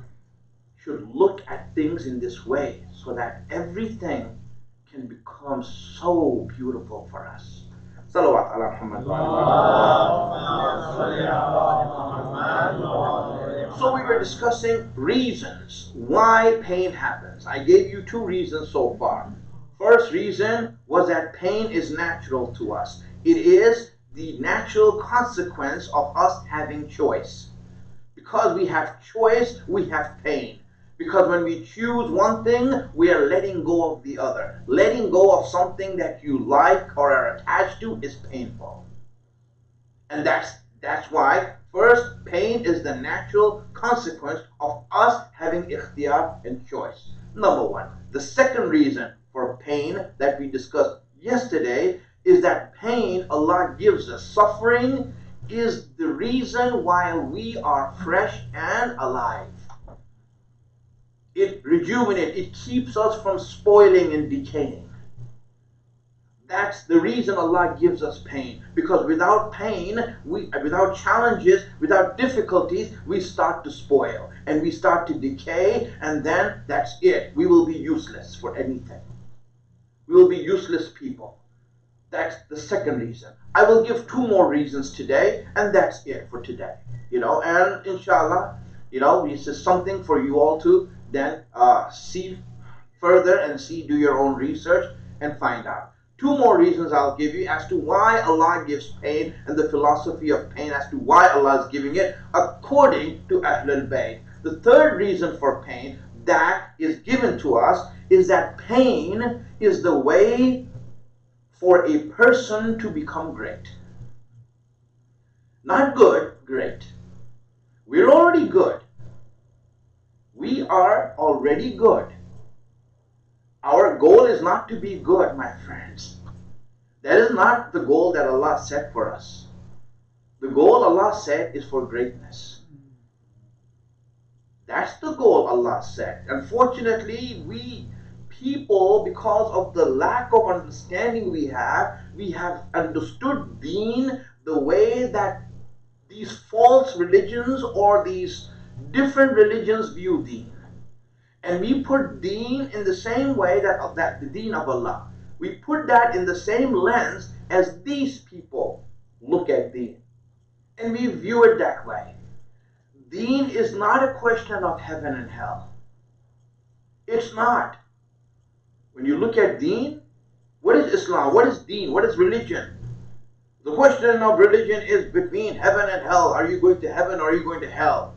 should look at things in this way so that everything can become so beautiful for us. Salawat ala Muhammad. So we were discussing reasons why pain happens. I gave you two reasons so far. First reason was that pain is natural to us. It is the natural consequence of us having choice. Because we have choice, we have pain. Because when we choose one thing, we are letting go of the other. Letting go of something that you like or are attached to is painful. And that's why, first, pain is the natural consequence of us having ikhtiyar and choice. Number one. The second reason for pain that we discussed yesterday is that pain Allah gives us. Suffering is the reason why we are fresh and alive. It rejuvenates, it keeps us from spoiling and decaying. That's the reason Allah gives us pain. Because without pain, without challenges, without difficulties, we start to spoil and we start to decay, and then that's it. We will be useless for anything. We will be useless people. That's the second reason. I will give two more reasons today, and that's it for today. And inshallah, this is something for you all to then see further and see, do your own research and find out. Two more reasons I'll give you as to why Allah gives pain and the philosophy of pain as to why Allah is giving it according to Ahlul Bayt. The third reason for pain that is given to us is that pain is the way for a person to become great. Not good, great. We're already good. We are already good. Our goal is not to be good, my friends. That is not the goal that Allah set for us. The goal Allah set is for greatness. That's the goal Allah set. Unfortunately, we people, because of the lack of understanding we have understood deen the way that these false religions or these different religions view deen. And we put deen in the same way that the deen of Allah. We put that in the same lens as these people look at deen. And we view it that way. Deen is not a question of heaven and hell. It's not. When you look at deen, what is Islam? What is deen? What is religion? The question of religion is between heaven and hell. Are you going to heaven or are you going to hell?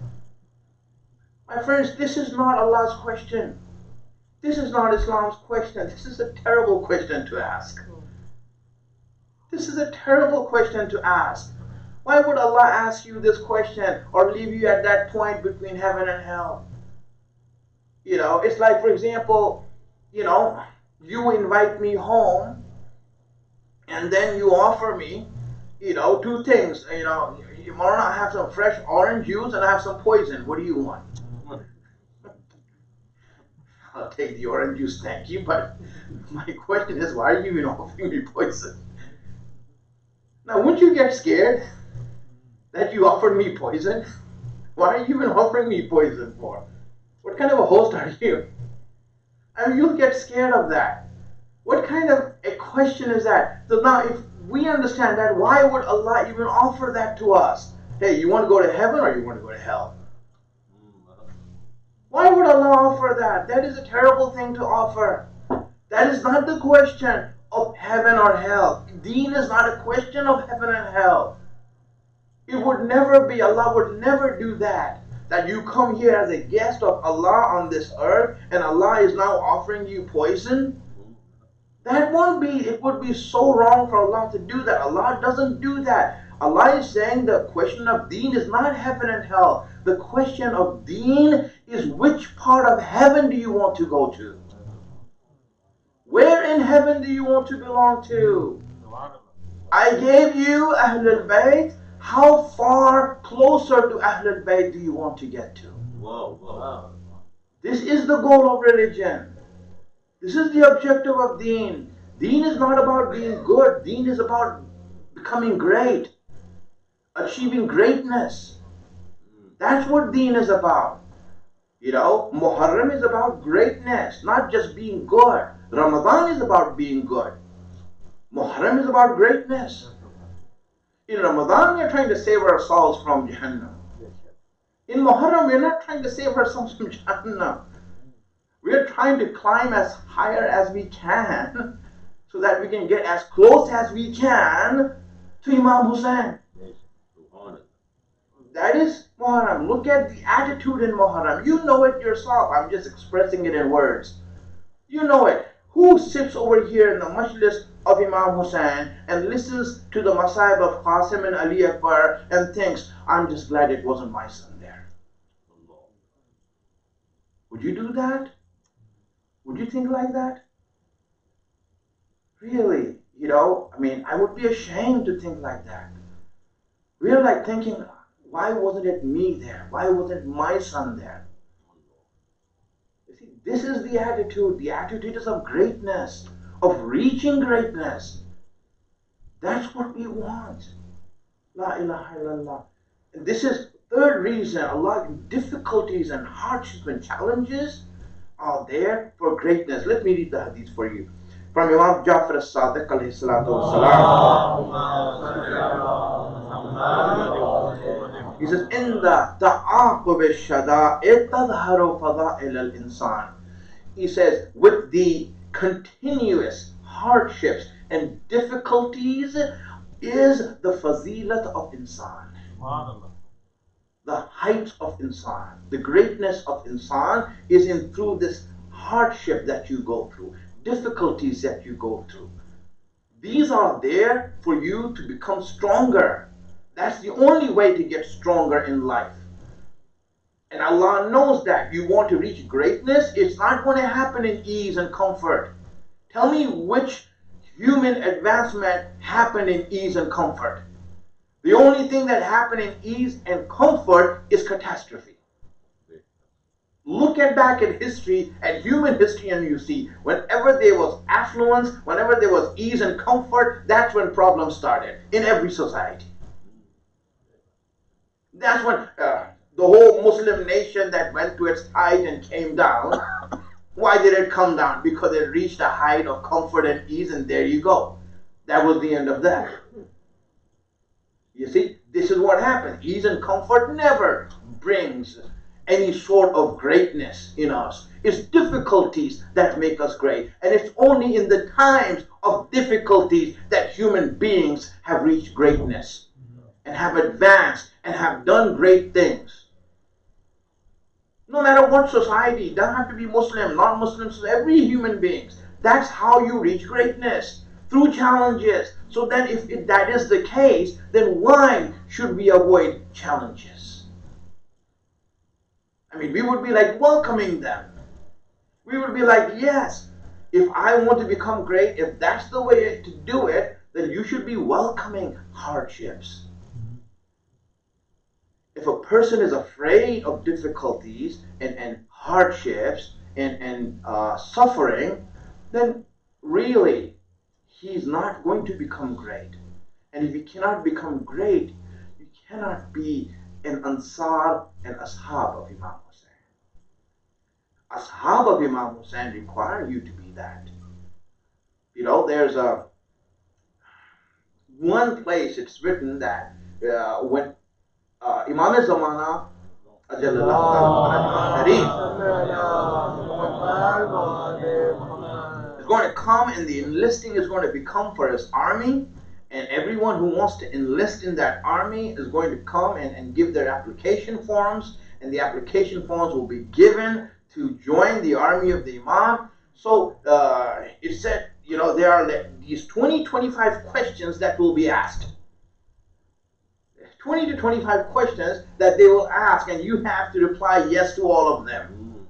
My friends, this is not Allah's question. This is not Islam's question. This is a terrible question to ask. This is a terrible question to ask. Why would Allah ask you this question or leave you at that point between heaven and hell? You know, it's like, for example, you know, you invite me home and then you offer me, you know, two things. You know, you want to have some fresh orange juice and I have some poison. What do you want? I'll take the orange juice, thank you. But my question is, why are you even offering me poison? Now, wouldn't you get scared that you offered me poison? Why are you even offering me poison for? What kind of a host are you? I mean, you'll get scared of that. What kind of a question is that? So now, if we understand that, why would Allah even offer that to us? Hey, you want to go to heaven or you want to go to hell? Why would Allah offer that? That is a terrible thing to offer. That is not the question of heaven or hell. Deen is not a question of heaven and hell. It would never be, Allah would never do that. That you come here as a guest of Allah on this earth and Allah is now offering you poison. That won't be, it would be so wrong for Allah to do that. Allah doesn't do that. Allah is saying the question of deen is not heaven and hell. The question of deen is which part of heaven do you want to go to? Where in heaven do you want to belong to? I gave you Ahlul Bayt. How far closer to Ahlul Bayt do you want to get to? Wow. This is the goal of religion. This is the objective of deen. Deen is not about being good. Deen is about becoming great. Achieving greatness. That's what deen is about. You know, Muharram is about greatness, not just being good. Ramadan is about being good. Muharram is about greatness. In Ramadan, we're trying to save ourselves from Jahannam. In Muharram, we're not trying to save ourselves from Jahannam. We're trying to climb as higher as we can so that we can get as close as we can to Imam Hussein. That is Muharram. Look at the attitude in Muharram. You know it yourself. I'm just expressing it in words. You know it. Who sits over here in the Majlis of Imam Hussein and listens to the Masaib of Qasim and Ali Akbar and thinks, I'm just glad it wasn't my son there? Would you do that? Would you think like that? Really? You know, I mean, I would be ashamed to think like that. We're like thinking, why wasn't it me there? Why wasn't my son there? You see, this is the attitude. The attitude is of greatness, of reaching greatness. That's what we want. La ilaha illallah. And this is third reason, Allah, difficulties and hardships and challenges are there for greatness. Let me read the hadith for you. From Imam Ja'far as-Sadiq alayhi salatu wasalam. He says, in the ta'aqub al-shada'id tadharu fada'il al-insan. he says, with the continuous hardships and difficulties is the fazilat of insan. The height of insan, the greatness of insan is in through this hardship that you go through, difficulties that you go through. These are there for you to become stronger. That's the only way to get stronger in life. And Allah knows that you want to reach greatness, it's not going to happen in ease and comfort. Tell me which human advancement happened in ease and comfort. The only thing that happened in ease and comfort is catastrophe. Look back at history, at human history, and you see whenever there was affluence, whenever there was ease and comfort, that's when problems started in every society. That's when the whole Muslim nation that went to its height and came down. Why did it come down? Because it reached a height of comfort and ease, and there you go. That was the end of that. You see, this is what happens. Ease and comfort never brings any sort of greatness in us. It's difficulties that make us great. And it's only in the times of difficulties that human beings have reached greatness and have advanced and have done great things. No matter what society, it doesn't have to be Muslim, non-Muslims, every human being. That's how you reach greatness, through challenges. So then if that is the case, then why should we avoid challenges? I mean, we would be like welcoming them. We would be like, yes, if I want to become great, if that's the way to do it, then you should be welcoming hardships. If a person is afraid of difficulties and hardships and suffering, then really he's not going to become great. And if he cannot become great, you cannot be an Ansar and Ashab of Imam Hussain. Ashab of Imam Hussain require you to be that. You know, there's one place it's written that when Imam-e-Zamana is going to come, and the enlisting is going to become for his army, and everyone who wants to enlist in that army is going to come and give their application forms, and the application forms will be given to join the army of the Imam. So it said, you know, there are these 25 questions that will be asked. 20 to 25 questions that they will ask, and you have to reply yes to all of them.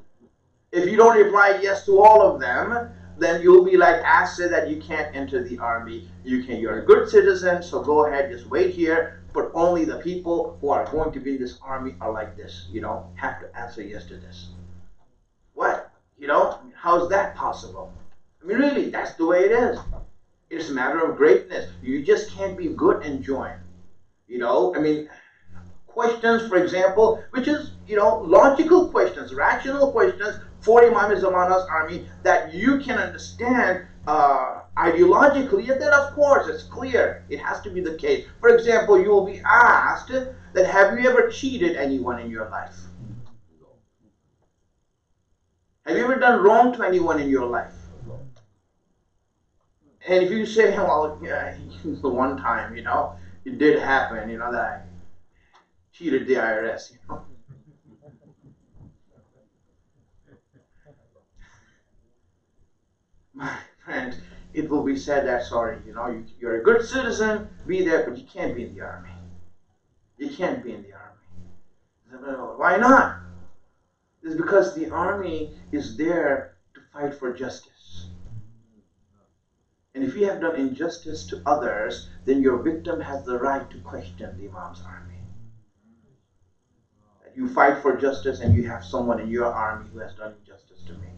If you don't reply yes to all of them, then you'll be like asked that you can't enter the army. You're a good citizen, so go ahead, just wait here. But only the people who are going to be in this army are like this, you know, have to answer yes to this. What? You know, how's that possible? I mean, really, that's the way it is. It's a matter of greatness. You just can't be good and join. You know, I mean, questions, for example, which is, you know, logical questions, rational questions for Imam-e-Zamana's army that you can understand ideologically, and then of course it's clear it has to be the case. For example, you will be asked that have you ever cheated anyone in your life? Have you ever done wrong to anyone in your life? And if you say, well, yeah, the one time, you know, it did happen, you know, that I cheated the IRS, you know. My friend, it will be said that, sorry, you know, you're a good citizen, be there, but you can't be in the army. You can't be in the army. Why not? It's because the army is there to fight for justice. And if you have done injustice to others, then your victim has the right to question the Imam's army. You fight for justice and you have someone in your army who has done injustice to me.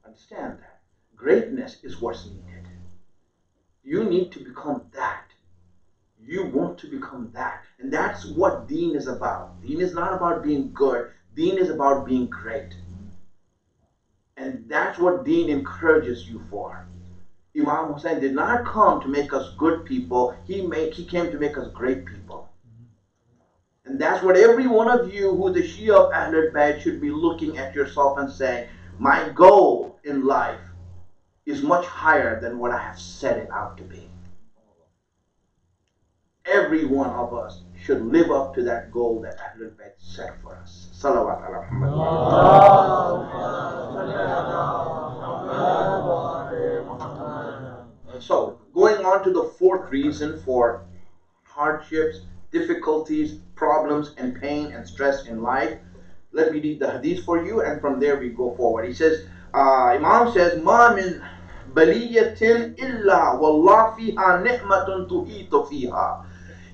Understand that. Greatness is what's needed. You need to become that. You want to become that. And that's what Deen is about. Deen is not about being good. Deen is about being great. And that's what Deen encourages you for. Imam Hussain did not come to make us good people. He came to make us great people. And And that's what every one of you who's a Shia of Ahlul Bayt should be looking at yourself and saying, my goal in life is much higher than what I have set it out to be. Every one of us should live up to that goal that Ahlul Bayt set for us. Salawat ala Muhammad. So, going on to the fourth reason for hardships, difficulties, problems, and pain and stress in life. Let me read the hadith for you, and from there we go forward. He says, Imam says, "Ma min baliyatin illa wallah fiha ni'matun tu'itu fiha."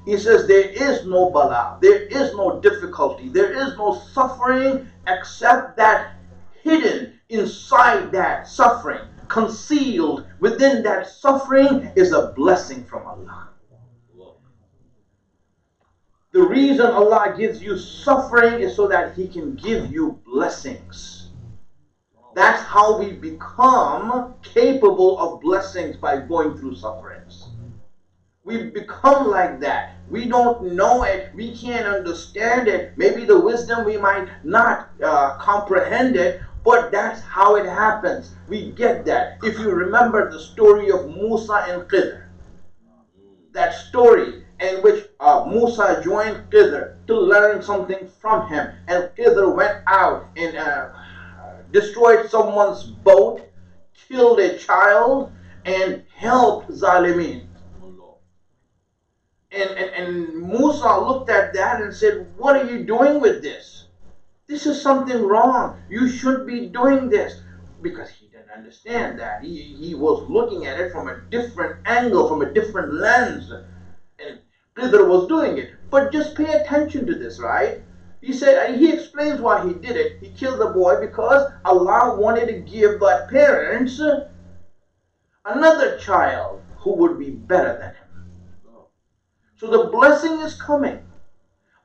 He says, there is no bala, there is no difficulty, there is no suffering except that hidden inside that suffering, concealed within that suffering is a blessing from Allah. The reason Allah gives you suffering is so that He can give you blessings. That's how we become capable of blessings, by going through sufferings. We become like that. We don't know it. We can't understand it. Maybe the wisdom we might not comprehend it, but that's how it happens. We get that. If you remember the story of Musa and Khidr, that story in which Musa joined Khidr to learn something from him, and Khidr went out and destroyed someone's boat, killed a child, and helped Zalimin. And Musa looked at that and said, what are you doing with this? This is something wrong. You should be doing this. Because he didn't understand that. He was looking at it from a different angle, from a different lens. And Khidr was doing it. But just pay attention to this, right? He said, he explains why he did it. He killed the boy because Allah wanted to give the parents another child who would be better than him. So the blessing is coming.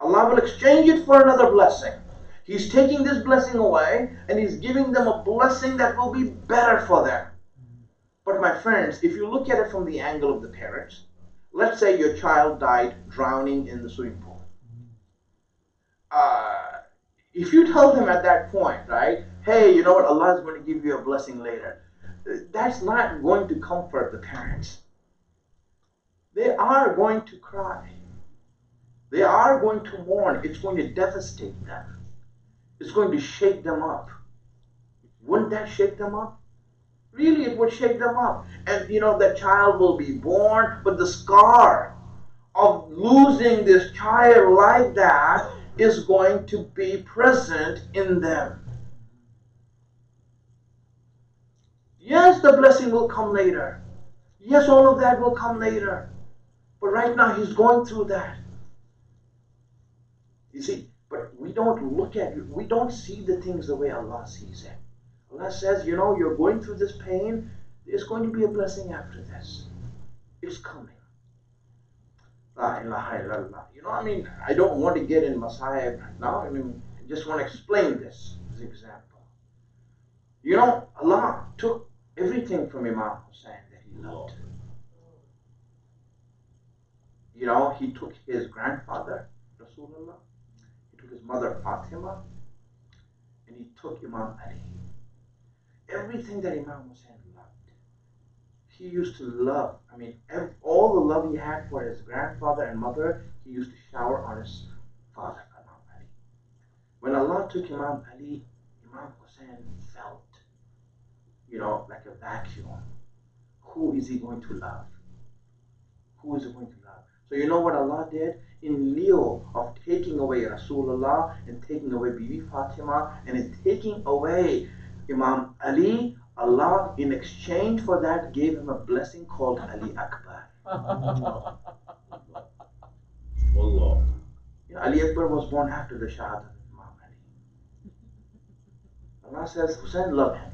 Allah will exchange it for another blessing. He's taking this blessing away and He's giving them a blessing that will be better for them. But my friends, if you look at it from the angle of the parents, let's say your child died drowning in the swimming pool. If you tell them at that point, right, hey, you know what, Allah is going to give you a blessing later, that's not going to comfort the parents. They are going to cry. They are going to mourn. It's going to devastate them. It's going to shake them up. Wouldn't that shake them up? Really, it would shake them up. And you know, the child will be born, but the scar of losing this child like that is going to be present in them. Yes, the blessing will come later. Yes, all of that will come later. But right now, he's going through that. You see, but we don't look at it. We don't see the things the way Allah sees it. Allah says, you know, you're going through this pain. There's going to be a blessing after this. It's coming. La ilaha illallah. You know, I mean, I don't want to get in Masayib right now. I mean, I just want to explain this as an example. You know, Allah took everything from Imam Hussein that he loved. You know, He took his grandfather, Rasulullah. He took his mother, Fatima. And He took Imam Ali. Everything that Imam Hussein loved. He used to love, I mean, all the love he had for his grandfather and mother, he used to shower on his father, Imam Ali. When Allah took Imam Ali, Imam Hussein felt, you know, like a vacuum. Who is he going to love? Who is he going to love? So you know what Allah did? In lieu of taking away Rasulullah and taking away Bibi Fatima and in taking away Imam Ali, Allah in exchange for that gave him a blessing called Ali Akbar. Wallah. You know, Ali Akbar was born after the Shahada of Imam Ali. Allah says, Hussein, love him.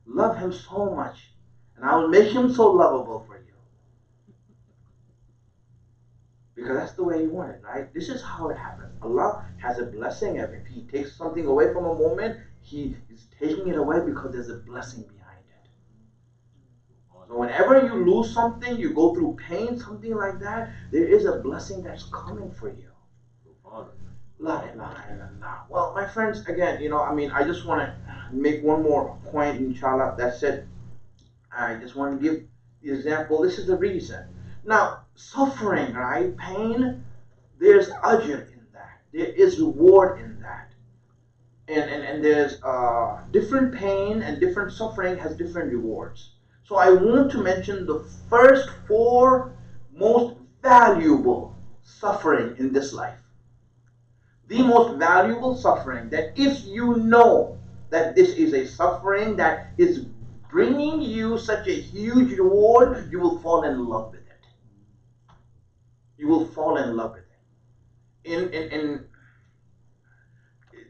Love him so much. And I will make him so lovable for you. Because that's the way He wanted, right? This is how it happens. Allah has a blessing. If He takes something away from a moment, He is taking it away because there's a blessing behind it. So whenever you lose something, you go through pain, something like that, there is a blessing that's coming for you. La ilaha illallah. Well, my friends, again, I just want to make one more point, inshallah. That's it. I just want to give the example. This is the reason. Now, suffering, right? Pain, there's ajr in that. There is reward in that. And there's different pain and different suffering has different rewards. So I want to mention the first four most valuable suffering in this life. The most valuable suffering, that if you know that this is a suffering that is bringing you such a huge reward, you will fall in love with it. You will fall in love with it. In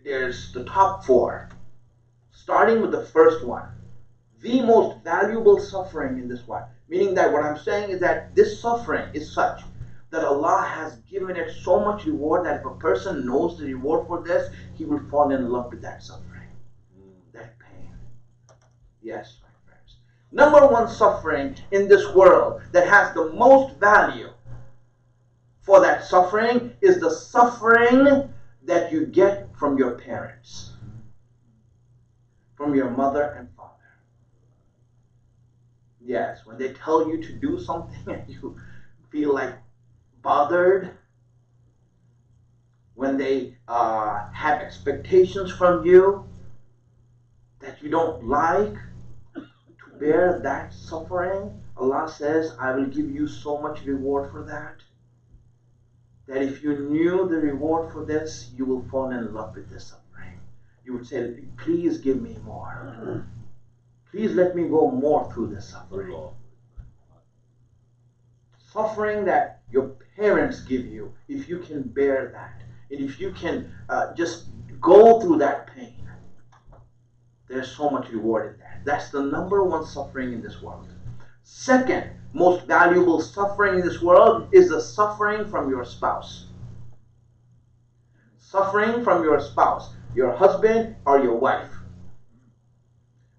there's the top four, starting with the first one. The most valuable suffering in this one, meaning that what I'm saying is that this suffering is such that Allah has given it so much reward that if a person knows the reward for this, he will fall in love with that suffering, that pain. Yes, my friends. Number one suffering in this world that has the most value for that suffering is the suffering that you get from your parents, from your mother and father. Yes, when they tell you to do something and you feel like bothered, when they have expectations from you that you don't like, to bear that suffering, Allah says, I will give you so much reward for that, that if you knew the reward for this, you will fall in love with this suffering. You would say, please give me more. Please let me go more through this suffering. Suffering that your parents give you, if you can bear that, and if you can just go through that pain, there's so much reward in that. That's the number one suffering in this world. Second most valuable suffering in this world is the suffering from your spouse. Suffering from your spouse, your husband or your wife.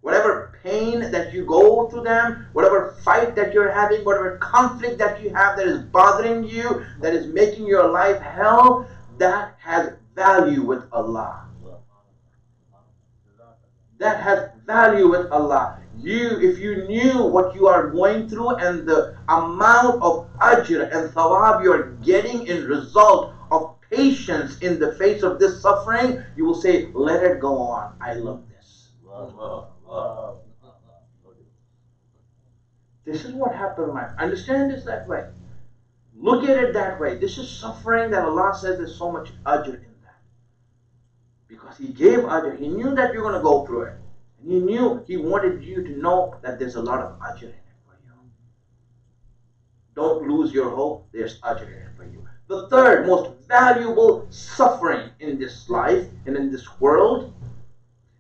Whatever pain that you go through them, whatever fight that you're having, whatever conflict that you have that is bothering you, that is making your life hell, that has value with Allah. That has value with Allah. If you knew what you are going through and the amount of ajr and thawab you are getting in result of patience in the face of this suffering, you will say, let it go on. I love this. This is what happened in life. Understand this that way. Look at it that way. This is suffering that Allah says there's so much ajr in that. Because He gave ajr. He knew that you're going to go through it. And He knew He wanted you to know that there's a lot of ajr in it for you. Don't lose your hope. There's ajr in it for you. The third most valuable suffering in this life and in this world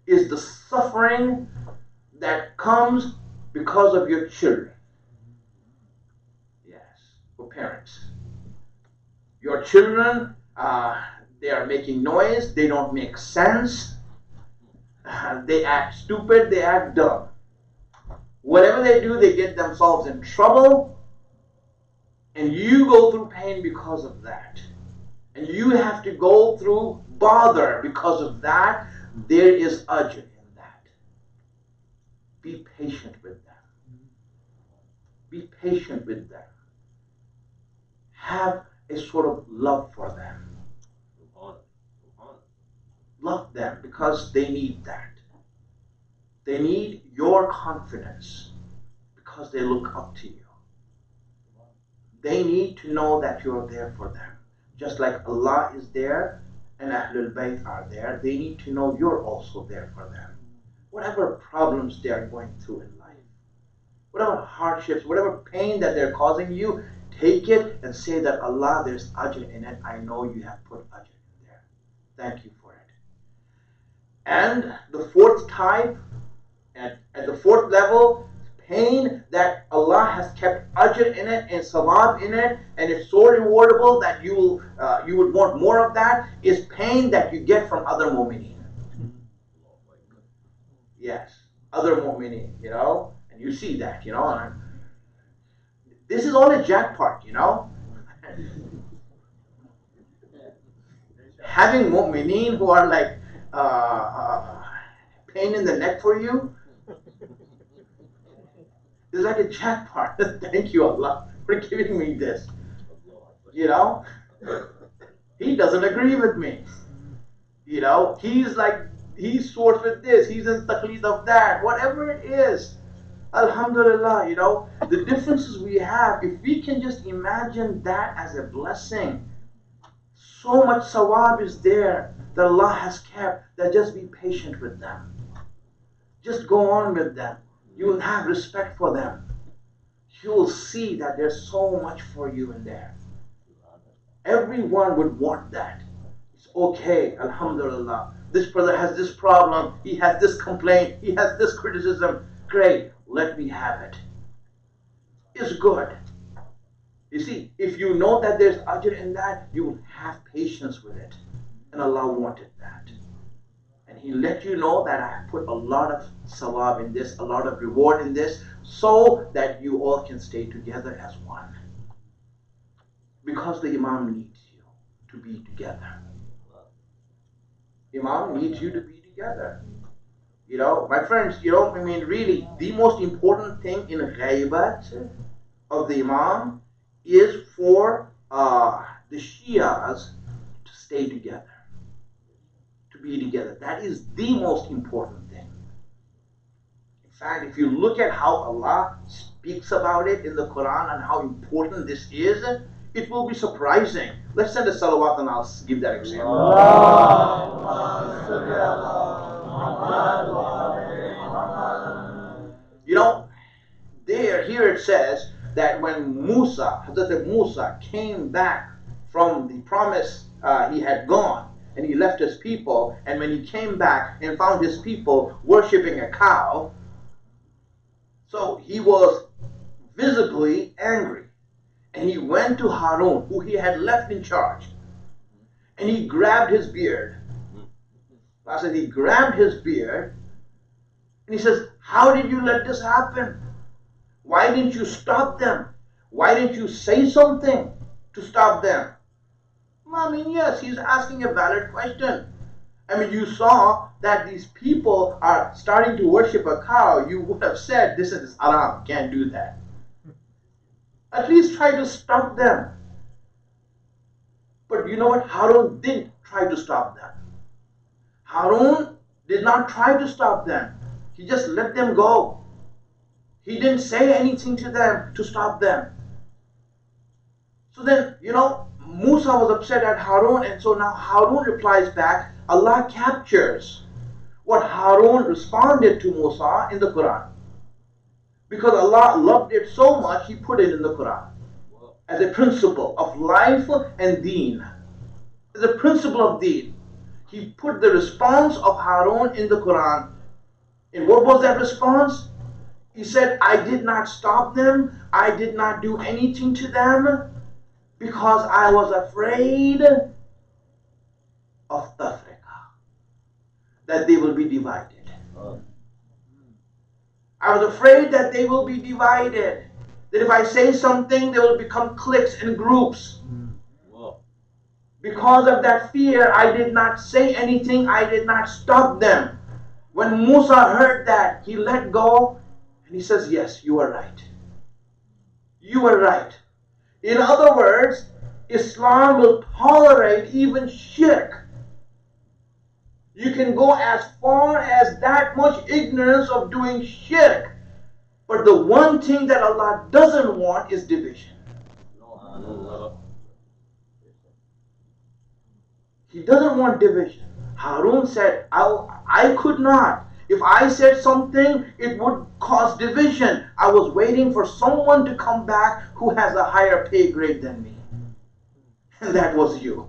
is the suffering that comes because of your children. Yes, for parents. Your children, they are making noise, they don't make sense, they act stupid, they act dumb. Whatever they do, they get themselves in trouble, and you go through pain because of that. And you have to go through bother because of that. There is ajr in that. Be patient with them. Be patient with them. Have a sort of love for them. Love them because they need that. They need your confidence because they look up to you. They need to know that you're there for them. Just like Allah is there and Ahlul Bayt are there, they need to know you're also there for them. Whatever problems they are going through in life, whatever hardships, whatever pain that they're causing you, take it and say that Allah, there's ajr in it. I know you have put ajr in there. Thank you for it. And the fourth type, at the fourth level, pain that Allah has kept ajr in it and sawab in it, and it's so rewardable that you would want more of that, is pain that you get from other mu'mineen. Yes, other mu'mineen, and you see that, and this is all a jackpot, having mu'mineen who are like pain in the neck for you is like a jackpot. Thank you, Allah, for giving me this. You know, he doesn't agree with me. You know, he's sourced with this, he's in taqleed of that, whatever it is. Alhamdulillah, you know, the differences we have, if we can just imagine that as a blessing, so much sawab is there that Allah has kept, that just be patient with them. Just go on with them. You will have respect for them. You will see that there's so much for you in there. Everyone would want that. It's okay, alhamdulillah. This brother has this problem, he has this complaint, he has this criticism. Great, let me have it. It's good. You see, if you know that there's ajr in that, you will have patience with it. And Allah wanted that. And He let you know that I have put a lot of sawab in this, a lot of reward in this, so that you all can stay together as one. Because the Imam needs you to be together. Imam needs you to be together. You know, my friends, you know, I mean, really, the most important thing in ghaibat of the Imam is for the Shias to stay together, to be together. That is the most important thing. In fact, if you look at how Allah speaks about it in the Quran and how important this is, it will be surprising. Let's send a salawat and I'll give that example. You know, here it says that when Hazrat Musa came back from the promise, he had gone and he left his people, and when he came back and found his people worshipping a cow, so he was visibly angry. And he went to Harun, who he had left in charge, and he grabbed his beard. I said he grabbed his beard, and he says, how did you let this happen? Why didn't you stop them? Why didn't you say something to stop them? I mean, yes, he's asking a valid question. I mean, you saw that these people are starting to worship a cow. You would have said, this is haram, can't do that. At least try to stop them. But you know what? Harun did try to stop them. Harun did not try to stop them. He just let them go. He didn't say anything to them to stop them. So then, you know, Musa was upset at Harun, and so now Harun replies back. Allah captures what Harun responded to Musa in the Quran. Because Allah loved it so much, He put it in the Quran as a principle of life and deen. As a principle of deen. He put the response of Harun in the Quran. And what was that response? He said, I did not stop them. I did not do anything to them because I was afraid of tafriqa, that they will be divided. I was afraid that they will be divided. That if I say something, they will become cliques and groups. Because of that fear, I did not say anything. I did not stop them. When Musa heard that, he let go and he says, yes, you are right. You are right. In other words, Islam will tolerate even shirk. You can go as far as that much ignorance of doing shirk. But the one thing that Allah doesn't want is division. He doesn't want division. Harun said, I could not. If I said something, it would cause division. I was waiting for someone to come back who has a higher pay grade than me. And that was you.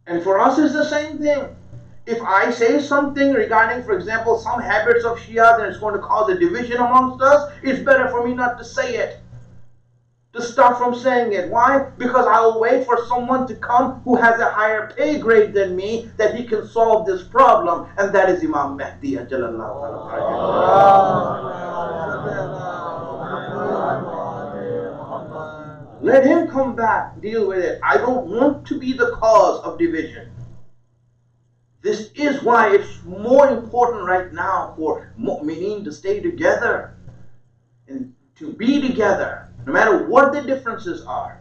And for us, it's the same thing. If I say something regarding, for example, some habits of Shia, and it's going to cause a division amongst us, it's better for me not to say it. To stop from saying it. Why? Because I'll wait for someone to come who has a higher pay grade than me, that he can solve this problem, and that is Imam Mahdi. Let him come back, deal with it. I don't want to be the cause of division. This is why it's more important right now for mu'mineen to stay together and to be together, no matter what the differences are.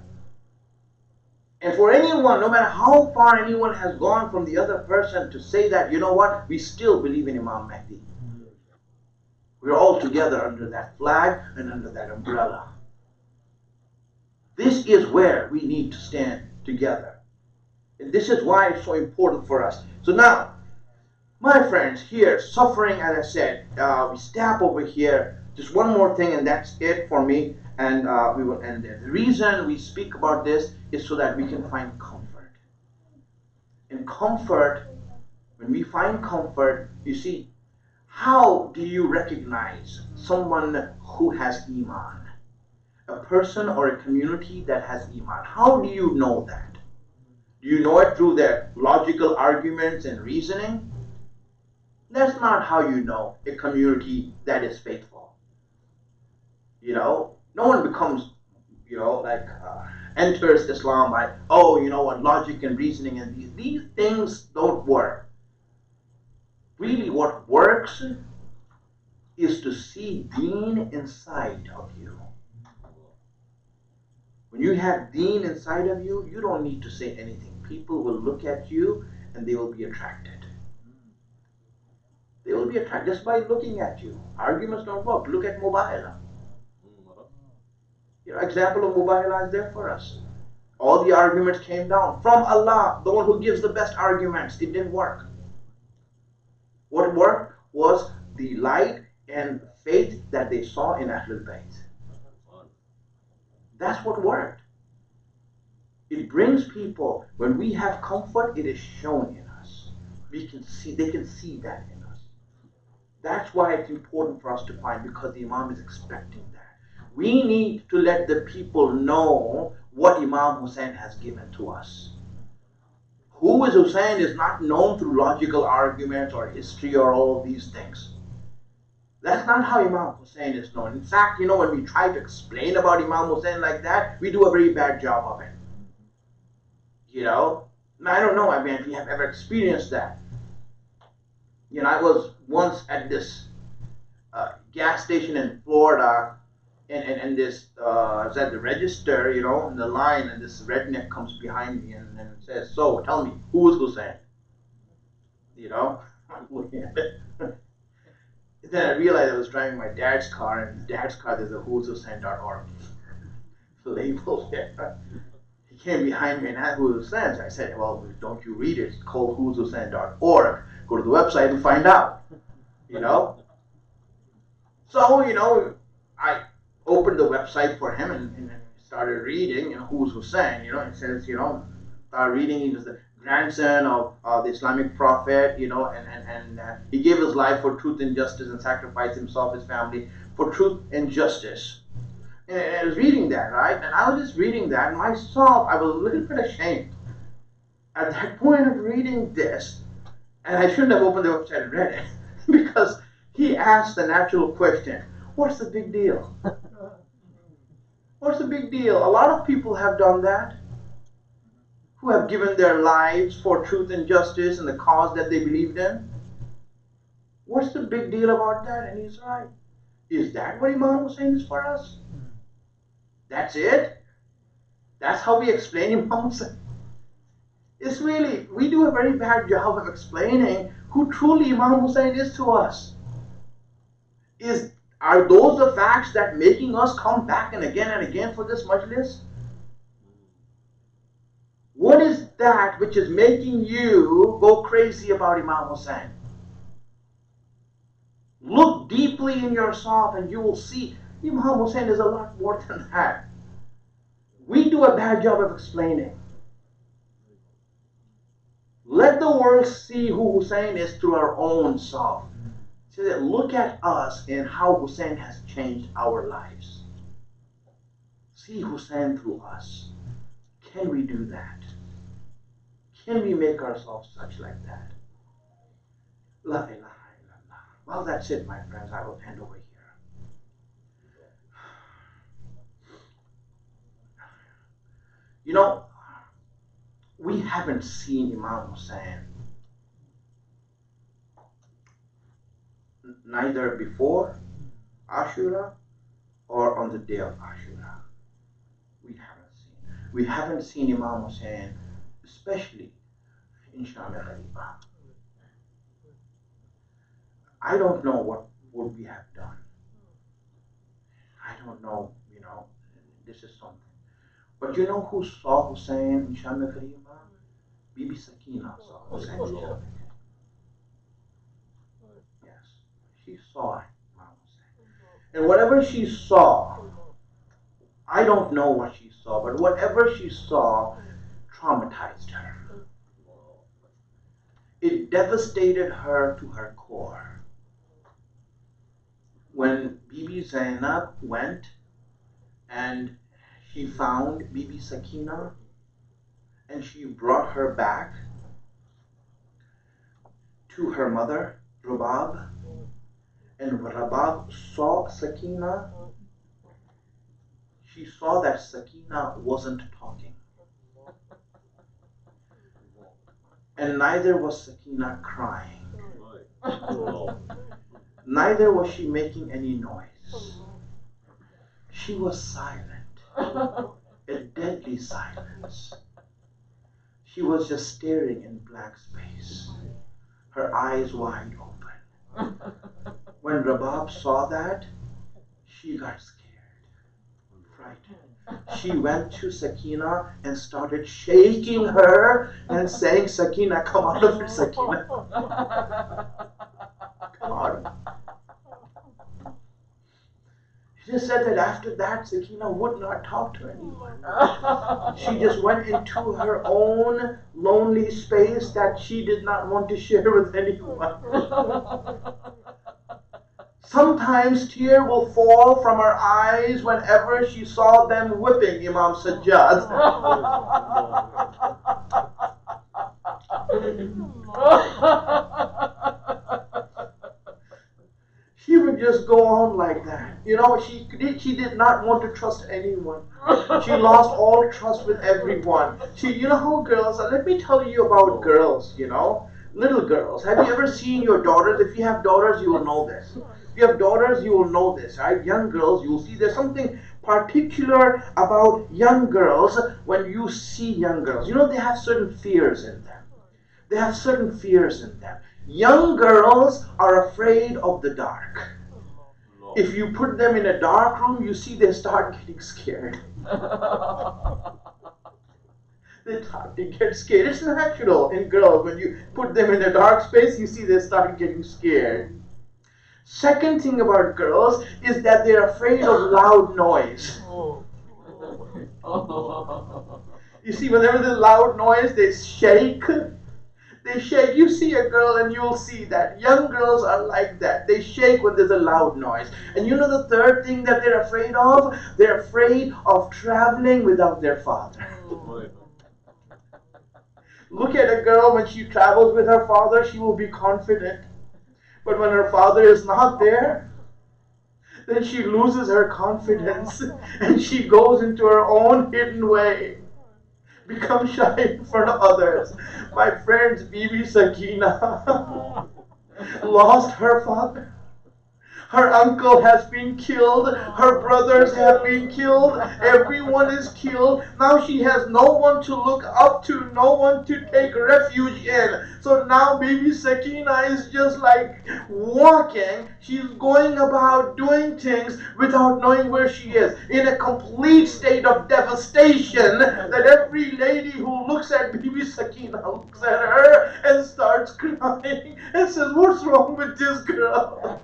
And for anyone, no matter how far anyone has gone from the other person, to say that, you know what, we still believe in Imam Mahdi. We're all together under that flag and under that umbrella. This is where we need to stand together. And this is why it's so important for us. So now, my friends, here, suffering, as I said, we stop over here. Just one more thing, and that's it for me. And we will end there. The reason we speak about this is so that we can find comfort. And comfort, when we find comfort, you see, how do you recognize someone who has Iman? A person or a community that has Iman. How do you know that? Do you know it through their logical arguments and reasoning? That's not how you know a community that is faithful. You know, no one becomes, enters Islam by, logic and reasoning, and these things don't work. Really, what works is to see deen inside of you. When you have deen inside of you, you don't need to say anything. People will look at you and they will be attracted. They will be attracted just by looking at you. Arguments don't work. Look at Mubahala. Example of Mubahala is there for us. All the arguments came down from Allah, the one who gives the best arguments. It didn't work. What worked was the light and faith that they saw in Ahlul Bayt. That's what worked. It brings people, when we have comfort, it is shown in us. They can see that in us. That's why it's important for us to find, because the Imam is expecting that. We need to let the people know what Imam Hussein has given to us. Who is Hussein is not known through logical arguments or history or all of these things. That's not how Imam Hussein is known. In fact, when we try to explain about Imam Hussein like that, we do a very bad job of it. I don't know, if you have ever experienced that. I was once at this gas station in Florida, and this is at the register, in the line, and this redneck comes behind me and says, "So, tell me, who is Hussein?" Then I realized I was driving my dad's car, and in dad's car there's a who's Hussein.org label there. He came behind me and asked who's Hussein. So I said, "Well, don't you read it? It's called who's Hussein.org. Go to the website and find out." So, I opened the website for him and started reading, who's Hussein. It says, started reading, he was the grandson of the Islamic prophet, and he gave his life for truth and justice and sacrificed himself, his family, for truth and justice. And I was reading that, right? And I was just reading that, and myself, I was a little bit ashamed at that point of reading this. And I shouldn't have opened the website and read it, because he asked the natural question, what's the big deal? What's the big deal? A lot of people have done that, who have given their lives for truth and justice and the cause that they believed in. What's the big deal about that? And he's right. Is that what Imam Hussein is for us? That's it? That's how we explain Imam Hussein? It's really, we do a very bad job of explaining who truly Imam Hussein is to us. Are those the facts that making us come back and again for this majlis? What is that which is making you go crazy about Imam Hussein? Look deeply in yourself and you will see Imam Hussein is a lot more than that. We do a bad job of explaining. Let the world see who Hussein is through our own self. So that look at us and how Hussein has changed our lives. See Hussein through us. Can we do that? Can we make ourselves such like that? La ilaha illallah. Well, that's it, my friends. I will end over here. You know, we haven't seen Imam Hussein neither before Ashura or on the day of Ashura. We haven't seen Imam Hussein, especially in Sham-e-Ghariba. I don't know what would we have done. I don't know, this is something. But you know who saw Hussein in Sham-e-Ghariba? Bibi Sakina saw Hussein in Sham-e-Ghariba. Yes, she saw Imam Hussein. And whatever she saw, I don't know what she saw, but whatever she saw traumatized her. It devastated her to her core. When Bibi Zainab went and she found Bibi Sakina and she brought her back to her mother, Rabab, and Rabab saw Sakina, she saw that Sakina wasn't talking. And neither was Sakina crying. Neither was she making any noise. She was silent, a deadly silence. She was just staring in blank space, her eyes wide open. When Rabab saw that, she got scared, frightened. She went to Sakina and started shaking her and saying, Sakina, come out of it, Sakina. Come out. She just said that after that, Sakina would not talk to anyone. She just went into her own lonely space that she did not want to share with anyone. Sometimes tears will fall from her eyes whenever she saw them whipping Imam Sajjad. She would just go on like that. She did not want to trust anyone. She lost all trust with everyone. How girls are. Let me tell you about girls, little girls. Have you ever seen your daughters? If you have daughters, you will know this. If you have daughters, you will know this, right? Young girls, you will see there's something particular about young girls when you see young girls. They have certain fears in them. They have certain fears in them. Young girls are afraid of the dark. If you put them in a dark room, you see they start getting scared. They start to get scared. It's natural in girls. When you put them in a dark space, you see they start getting scared. Second thing about girls is that they're afraid of loud noise. You see, whenever there's loud noise, they shake. They shake. You see a girl and you'll see that. Young girls are like that. They shake when there's a loud noise. And the third thing that they're afraid of? They're afraid of traveling without their father. Look at a girl when she travels with her father, she will be confident. But when her father is not there, then she loses her confidence and she goes into her own hidden way. Become shy in front of others. My friends, Bibi Sakina lost her father. Her uncle has been killed. Her brothers have been killed. Everyone is killed. Now she has no one to look up to, no one to take refuge in. So now Bibi Sakina is just like walking. She's going about doing things without knowing where she is. In a complete state of devastation that every lady who looks at Bibi Sakina looks at her and starts crying and says, what's wrong with this girl?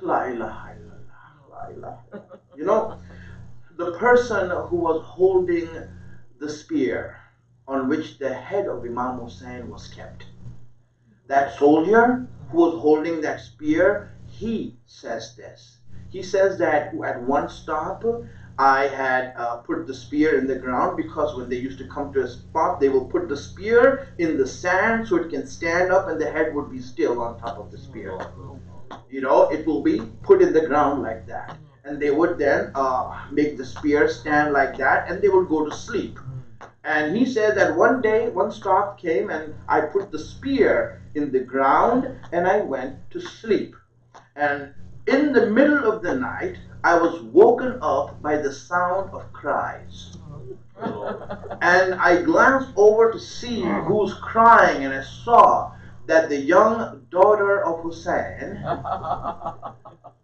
La ilaha illallah, la ilaha. The person who was holding the spear on which the head of Imam Hussein was kept, that soldier who was holding that spear, he says this. He says that at one stop, I had put the spear in the ground because when they used to come to a spot, they will put the spear in the sand so it can stand up and the head would be still on top of the spear. It will be put in the ground like that. and they would then make the spear stand like that, and they would go to sleep. And he said that one day, one staff came and I put the spear in the ground and I went to sleep. And in the middle of the night, I was woken up by the sound of cries. And I glanced over to see who's crying, and I saw that the young daughter of Hussein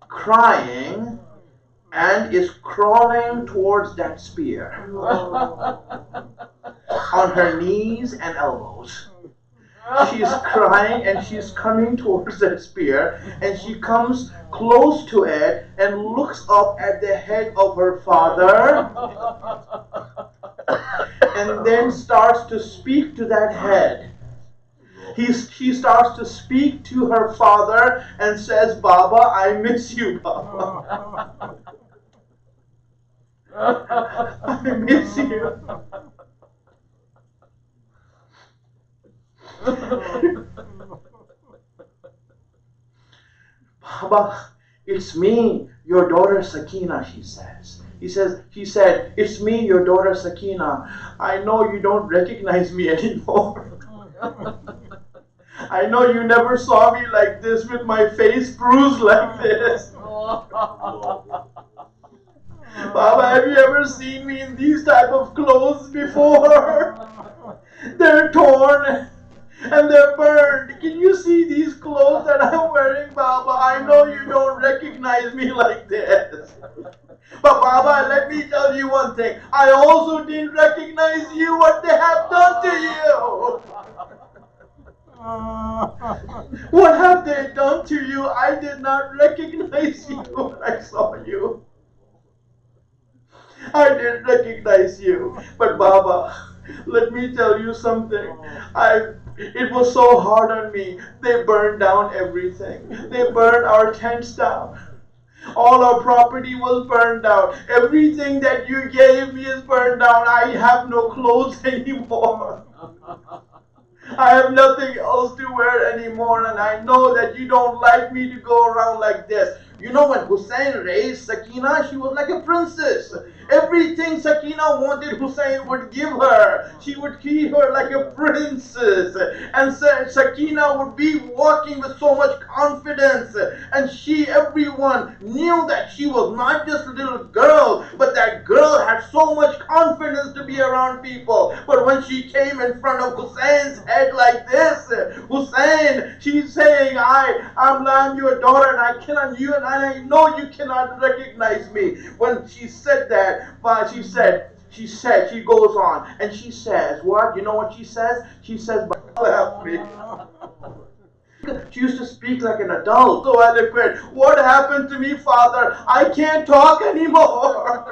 crying and is crawling towards that spear on her knees and elbows. She's crying and she's coming towards that spear, and she comes close to it and looks up at the head of her father and then starts to speak to that head. She starts to speak to her father and says, "Baba, I miss you, Baba. I miss you." "Baba, it's me, your daughter Sakina," she says. She said, "It's me, your daughter Sakina. I know you don't recognize me anymore. I know you never saw me like this with my face bruised like this. Baba, have you ever seen me in these type of clothes before? They're torn and they're burned. Can you see these clothes that I'm wearing, Baba? I know you don't recognize me like this. But Baba, let me tell you one thing. I also didn't recognize you, what they have done to you. What have they done to you? I did not recognize you when I saw you. I didn't recognize you. But Baba, let me tell you something. It was so hard on me. They burned down everything. They burned our tents down. All our property was burned down. Everything that you gave me is burned down. I have no clothes anymore. I have nothing else to wear anymore, and I know that you don't like me to go around like this. You know, when Hussein raised Sakina, she was like a princess. Everything Sakina wanted, Hussein would give her. She would treat her like a princess. And Sakina would be walking with so much confidence. And everyone knew that she was not just a little girl, but that girl had so much confidence to be around people. But when she came in front of Hussein's head like this, Hussein, she's saying, I'm your daughter, and I cannot, you and I know you cannot recognize me. When she said that, but she goes on and she says, what? You know what she says? She says, she used to speak like an adult, so eloquent. What happened to me, Father? I can't talk anymore.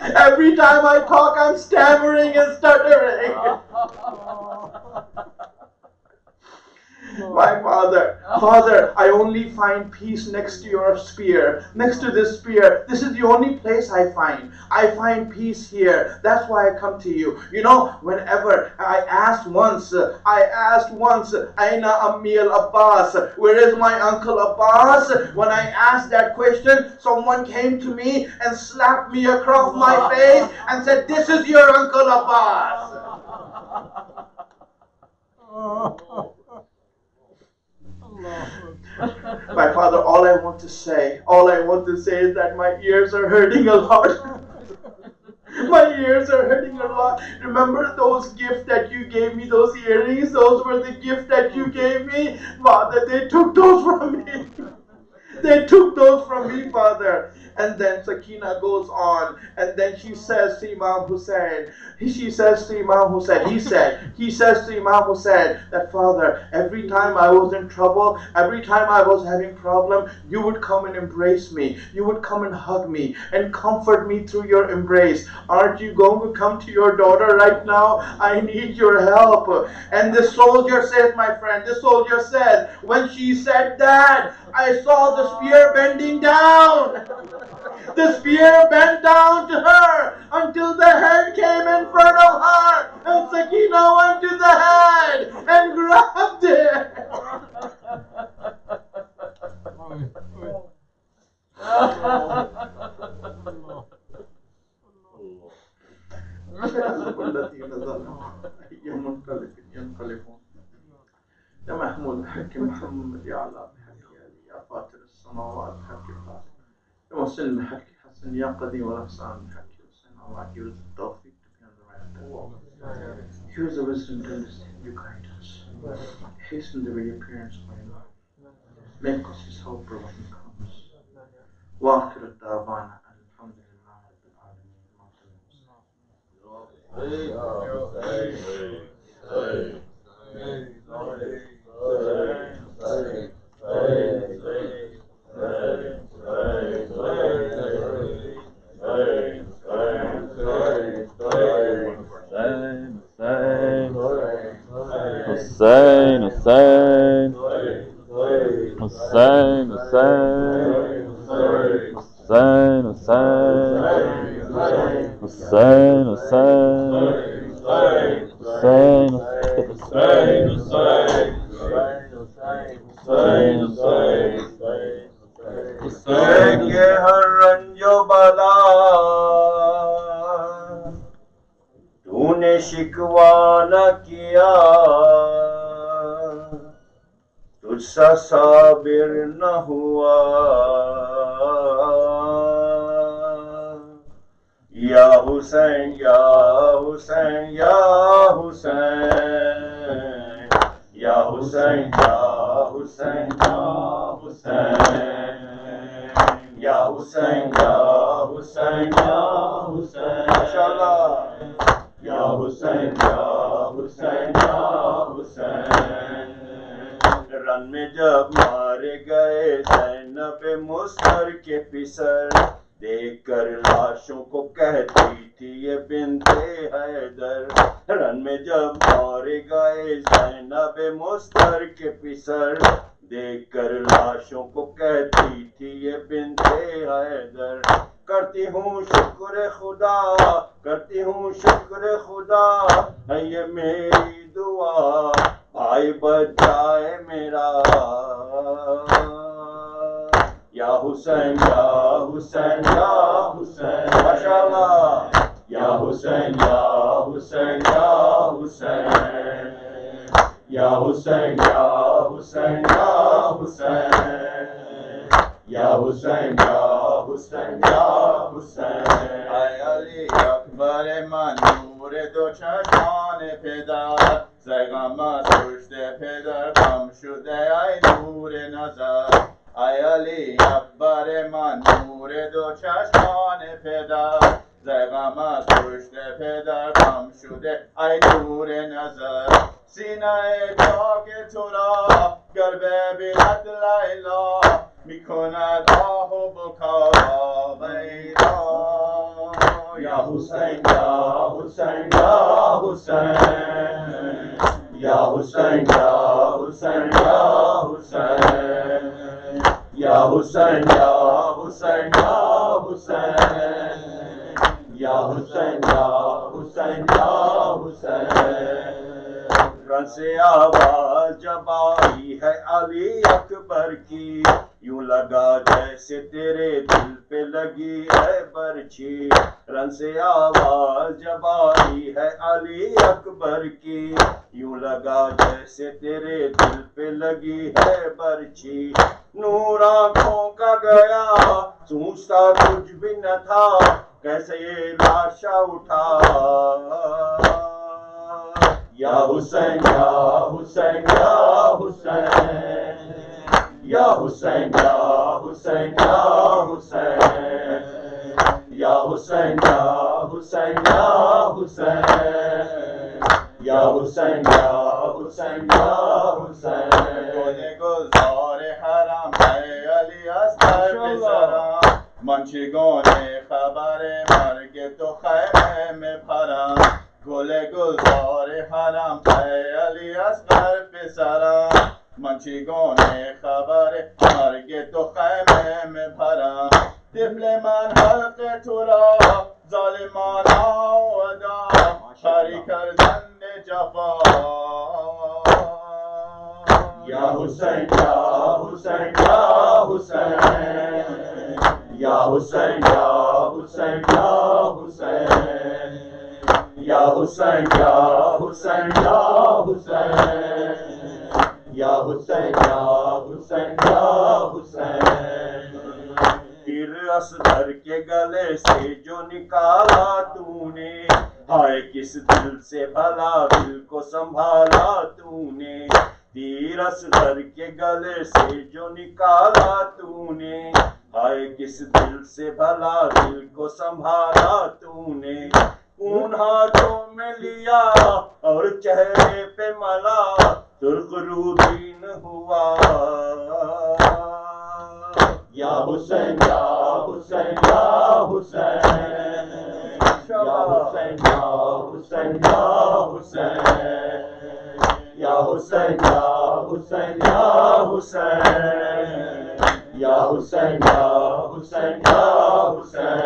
Every time I talk, I'm stammering and stuttering. My father, I only find peace next to your spear. Next to this spear. This is the only place I find. I find peace here. That's why I come to you. You know, whenever I asked once, Aina Ammi al-Abbas, where is my Uncle Abbas? When I asked that question, someone came to me and slapped me across my face and said, this is your Uncle Abbas. My father, all I want to say is that my ears are hurting a lot. My ears are hurting a lot. Remember those gifts that you gave me, those earrings? Those were the gifts that you gave me. Father, they took those from me. They took those from me, Father. And then Sakina goes on, and then she says to Imam Hussein, he says to Imam Hussein that, Father, every time I was in trouble, every time I was having problem, you would come and embrace me. You would come and hug me and comfort me through your embrace. Aren't you going to come to your daughter right now? I need your help. And the soldier says, my friend, when she said that, I saw the spear bending down. The spear bent down to her until the head came in front of her, and Sakina went to the head and grabbed it. الحزب التي نزلهم أي منقلب ينقلبون. يا محمود بحق محمد، يا علا بحق علي، يا فاتر السماوات بحق خالق، يا مسلم بحق حسن، يا قديم الأحسان بحق حسين. Allah gives the tawfiq to be on the right path. Give us the wisdom to understand your guidance. Hasten the reappearance of Allah. Make us his helper when he comes. وآخر الدعوانا الحمد لله رب العالمين. Hussein, Hussein, Hussein, Hussein, Hussein, Hussein, Hussein, Hussein, حسین کے ہر رنج و بلا تو نے شکوہ نہ کیا، تجھ سا صابر نہ ہوا، یا حسین یا حسین یا حسین، یا حسین یا حسین یا حسین، یا حسین یا حسین یا حسین، ماشاءاللہ، یا حسین یا حسین یا حسین۔ رن میں جب مارے گئے زینب مستر کے پسر، دیکھ کر لاشوں کو کہتی تھی یہ بنت حیدر، رن میں جب مارے گئے زینب مستر کے پسر، دیکھ کر لاشوں کو کہتی تھی یہ بنت حیدر، کرتی ہوں شکر خدا، کرتی ہوں شکر خدا، ہے یہ میری دعا بھائی بچ جائے میرا، یا حسین یا حسین یا حسین، ماشاءاللہ، یا حسین یا حسین یا حسین، یا حسین یا حسین یا حسین، یا حسین یا حسین یا حسین۔ اے علی اکبر منور دو چشمان پدر، زیغم از پشت پدر خم شده ای نور نظر، ای علی اکبر منور دو چشمان پدر، زیغم از پشت پدر خم شده ای نور نظر، سینه چاک تو را گر ببیند لیلا، میکند آه و بکا ویرا، یا حسین یا حسین یا حسین، یا حسین یا حسین یا حسین، یا حسین یا حسین یا حسین، یا حسین یا حسین یا حسین۔ رن سے آواز جب آئی ہے علی اکبر کی، یوں لگا جیسے تیرے دل پہ لگی ہے برچھی، رن سے آواز جب آئی ہے علی اکبر کی، یوں لگا جیسے تیرے دل پہ لگی ہے برچھی، نور آنکھوں کا گیا سوچتا کچھ بھی نہ تھا، کیسے یہ لاشا اٹھا، یا حسین یا حسین یا حسین، یا حسین یا حسین یا حسین، یا حسین یا حسین یا حسین، یا حسین یا حسین یا حسین۔ گل گلزار حرم ہے علی اصغر پسرم، منشگان خبر مرگ تو خیمه میں پرم، گل گلزار حرم ہے علی اصغر پسرم، منشگان خبر مرگ تو خیمه میں پرم، طفل من حلق تو را ظالمان آودا، پری کردن جفا، یا حسین یا حسین یا حسین، یا حسین یا حسین یا حسین، Ya Hussein, Ya Hussein, Ya Hussein, Ya Hussein, Ya Hussein, Ya Hussein. फिर असगर के गले से जो निकाला तूने, हाय किस दिल से भला दिल को संभाला तूने। तीर असगर के गले से जो निकाला तूने, हाय किस दिल से भला दिल को संभाला तूने। खून हाथों में लिया और चेहरे पे मला, सुर्ख रूदीन हुआ। या हुसैन, या हुसैन, या हुसैन, या हुसैन, या हुसैन, या हुसैन, या हुसैन, या हुसैन, या हुसैन, या हुसैन, या हुसैन, या हुसैन।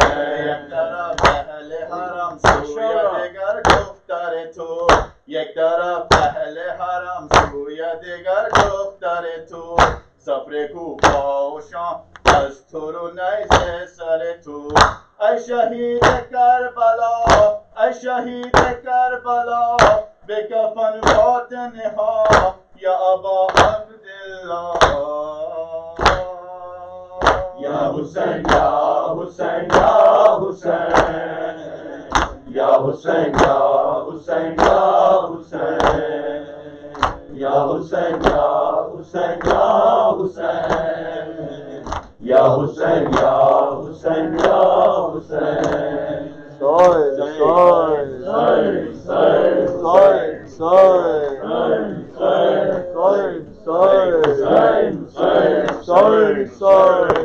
एक तरफ अहले हरम सूया दिगर गुफ्तारे तो, एक तरफ अहले हरम सूया दिगर गुफ्तारे तो। सफरे कूफा و شام از تو رو نیزه سر تو. ای شهید کربلا، ای شهید کربلا، به کفن باطنه ها یا ابا عبدالله. یا حسین، یا حسین، یا حسین، یا حسین، یا حسین، یا حسین، یا حسین، یا حسین، یا حسین، یا حسین، یا حسین، یا حسین. Soy, soy, soy, soy, soy, soy, soy,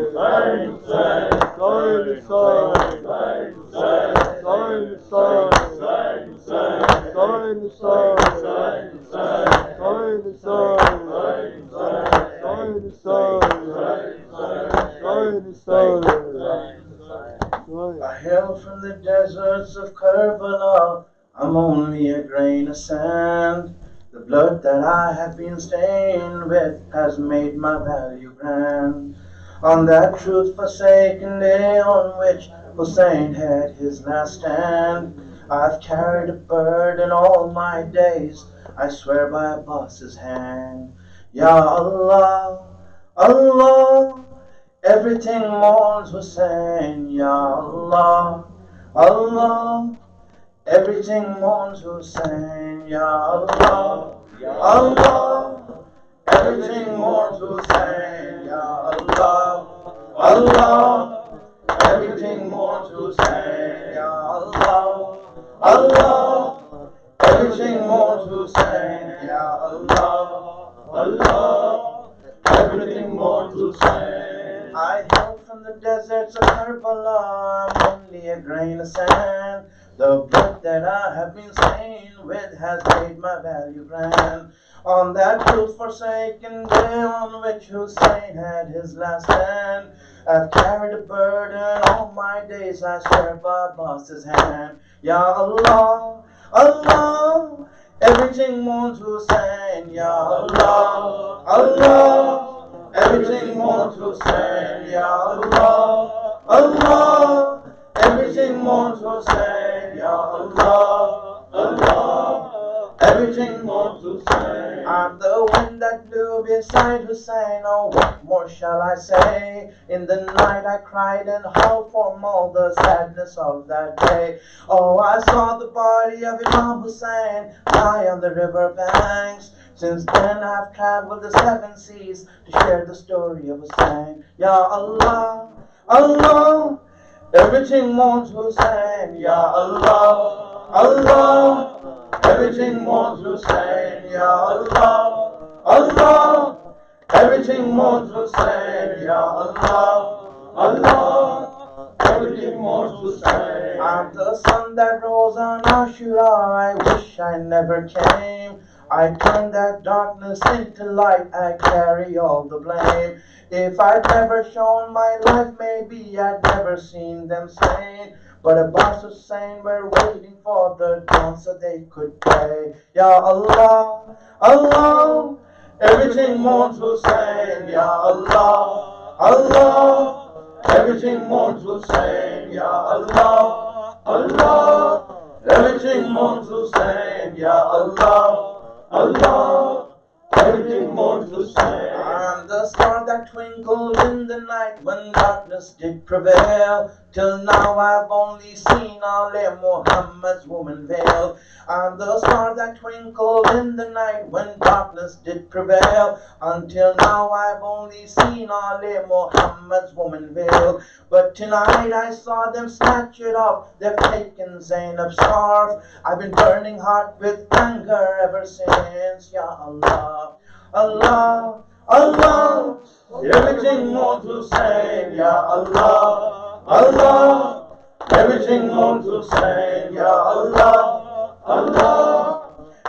I hail from the deserts of Karbala. I'm only a grain of sand. The blood that I have been stained with has made my value grand. On that truth-forsaken day on which Hussein had his last stand, I've carried a burden all my days, I swear by Abbas's hand. Ya Allah, Allah, everything mourns Hussein. Ya Allah, Allah, everything mourns Hussein. Ya Allah, Allah, everything mourns Hussein. Ya Allah, Allah, everything mourns Hussein. Ya Allah, Allah, everything mourns Hussein. Ya Allah, Allah, everything mourns Hussein. I hail from the deserts of Karbala. I'm only a grain of sand. The blood that I have been stained with has made my value grand. On that truth-forsaken day on which Hussein had his last stand, I've carried a burden all my days, I swear by Abbas's hand. Ya Allah, Allah, everything mourns Hussein. Ya Allah, Allah, everything mourns Hussein. Ya Allah, Allah, everything mourns Hussein. Ya Allah, Allah, everything mourns Hussein. I'm the wind that blew beside Hussein. Oh, what more shall I say? In the night I cried and howled from all the sadness of that day. Oh, I saw the body of Imam Hussein lie on the river banks. Since then I've traveled the 7 seas to share the story of Hussein. Ya Allah, Allah, everything mourns Hussein. Ya Allah, Allah, everything mourns Hussein. Ya Allah, Allah, everything mourns Hussein. Ya Allah, Allah, everything mourns Hussein. I'm the sun that rose on Ashura. I wish I never came. I turn that darkness into light, I carry all the blame. If I'd never shown my life, maybe I'd never seen them slain. But Abbas Hussein were waiting for the dawn so they could pray. Ya Allah, Allah, everything mourns Hussein. Ya Allah, Allah, everything mourns Hussein. Ya Allah, Allah, everything mourns Hussein, Ya Allah, Allah. Everything mourns Hussein. I'm the star that twinkled in the night when darkness did prevail. Till now I've only seen Ali Muhammad's woman veil. I'm the star that twinkled in the night when darkness did prevail. Until now I've only seen Ali Muhammad's woman veil. But tonight I saw them snatch it off. They've taken Zainab's scarf. I've been burning hot with anger ever since. Ya Allah, Allah, Allah. Everything mourns Hussein, Ya Allah, Allah. Everything mourns Hussein, Ya Allah, Allah.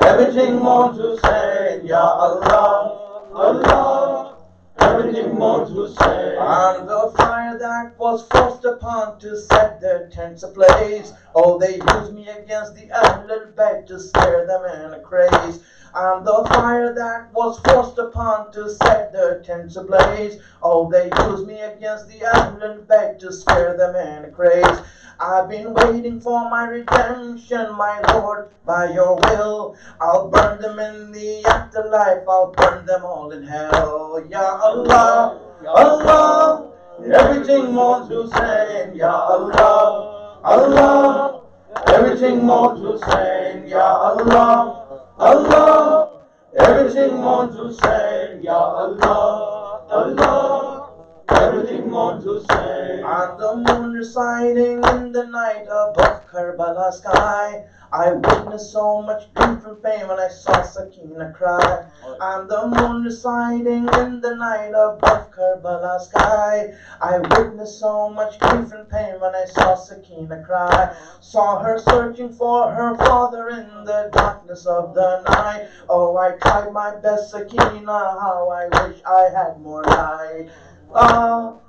Everything mourns Hussein, Ya Allah, Allah. Everything mourns Hussein. I'm the fire that was forced upon to set their tents ablaze. Oh, they used me against the Ahlul Bayt to scare them in a craze. I'm the fire that was forced upon to set their tents ablaze. Oh, they used me against the Ahlul Bayt to scare them in a craze. I've been waiting for my redemption, my Lord, by your will. I'll burn them in the afterlife, I'll burn them all in hell. Ya Allah, Allah. Everything mourns Hussein, Ya Allah, Allah. Everything mourns Hussein, Ya Allah, Allah. Everything mourns Hussein, Ya Allah, Allah. Everything mourns Hussein. And the moon reciting in the night above Karbala sky. I witnessed so much grief and pain when I saw Sakina cry. And the moon reciting in the night above Karbala sky. I witnessed so much grief and pain when I saw Sakina cry. Saw her searching for her father in the darkness of the night. Oh, I tried my best, Sakina, how I wish I had more light.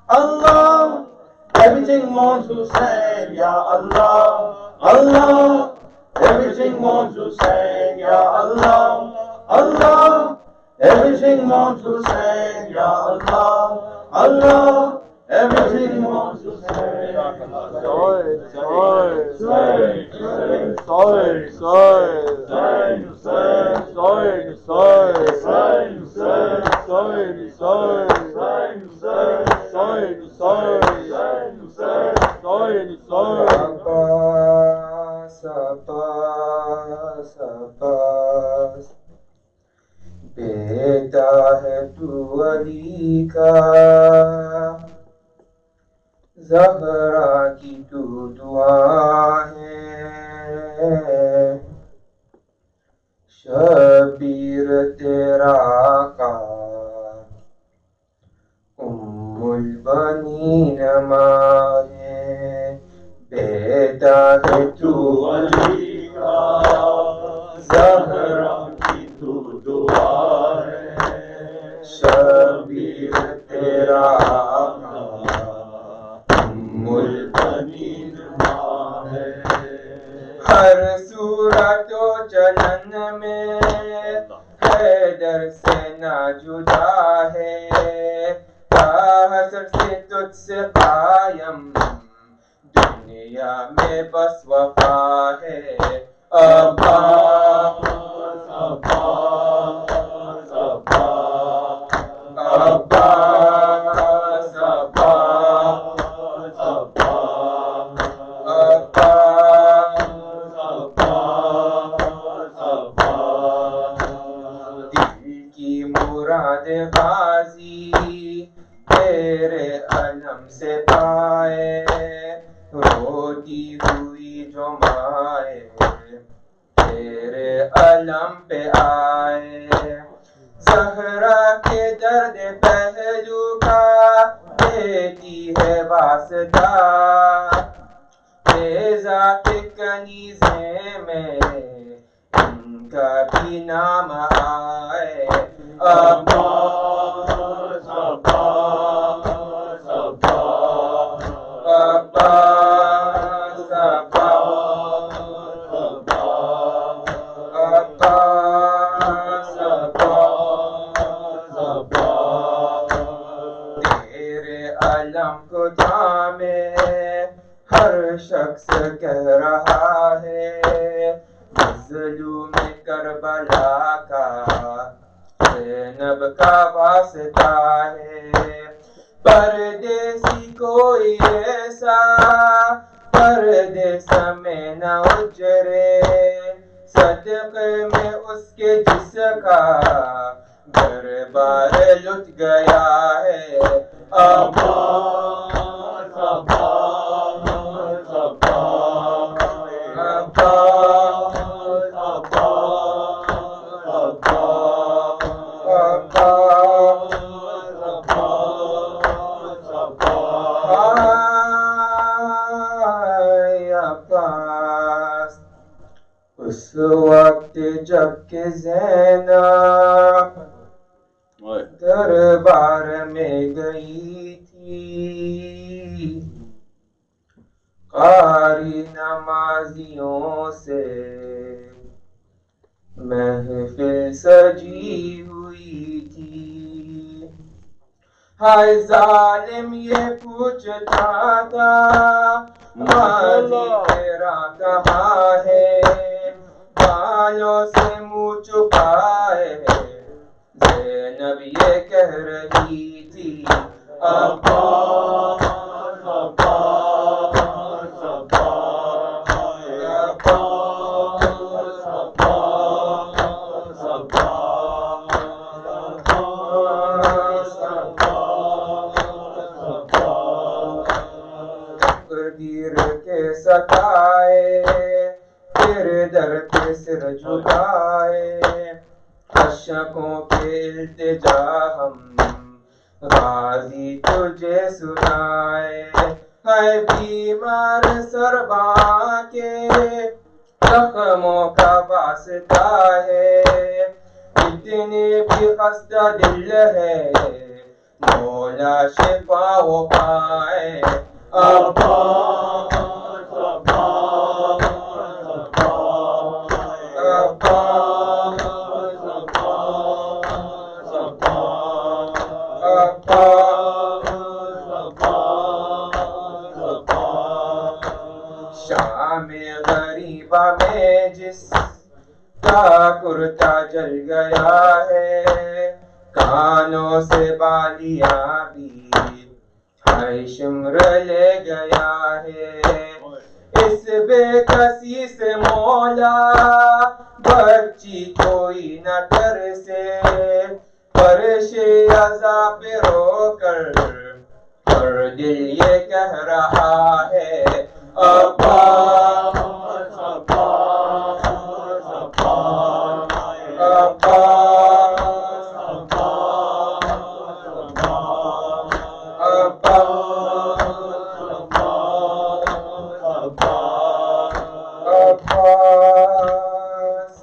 Allah. Everything mourns Hussein, Ya Allah, Allah. Everything mourns Hussein, Ya Allah, Allah. Everything mourns Hussein, Ya Allah, Allah. Everything mourns Hussein. बेटा है तू अली का, ज़हरा की तू दुआ है, शबीर तेरा का, उम्मुल बनीन माँ है। बेटा है तू अली का, ज़हरा की तू दुआ है, शबीर तेरा मुल्बनीन माँ है। हर सूरत व चलन में हैदर से ना जुदा है, हसर से तुझसे कायम दुनिया में बस वफा है। अब्बास अब्बास अब्बास अब्बास अब्बास अब्बास अब्बास दिल की मुराद बाजी तेरे अलम से पाए, रोती हुई जो माए तेरे अलम पे आए। ज़हरा के दर्द पहलू का देती है वास्ता, तेज़ा के कनीज़े में इनका भी नाम आए। अब्बास अब्बास अब्बास अब्बास अब्बास अब्बास अब्बास तेरे अलम को थामे हर शख्स कह रहा है, مظلوم کربلا کا زینب کا واسطہ ہے. پردیسی کوئی ایسا پردیس میں نہ اجرے صدقے میں اس کے جس کا گھر بار لٹ گیا ہے. عباس عباس عباس اس وقت جب کہ زینب دربار میں گئی تھی قاری نمازیوں سے محفل سجی ہوئی تھی. ہائے ظالم یہ پوچھتا تھا ماضی تیرا کہاں ہے بالوں سے منہ چھپائے. زینب یہ کہہ رہی تھی عباس عباس عباس تقدیر کے ستائے تیرے در پہ سر جھکائے. اشکوں کے التجا ہم غازی تجھے سنائے. ہے بیمار سرباں کے زخموں کا واسطہ ہے. اتنے بھی خستہ دل ہے مولا شفا و پائے. عباس عباس شام غریبہ میں جس کا کرتا جل گیا ہے کانوں سے بالیاں بھی ہر شمر لے گیا ہے. اس بے کسی سے مولا بچی کوئی نہ ترسے فرش عذاب رو کر اور دل یہ کہہ رہا ہے عباس عباس عباس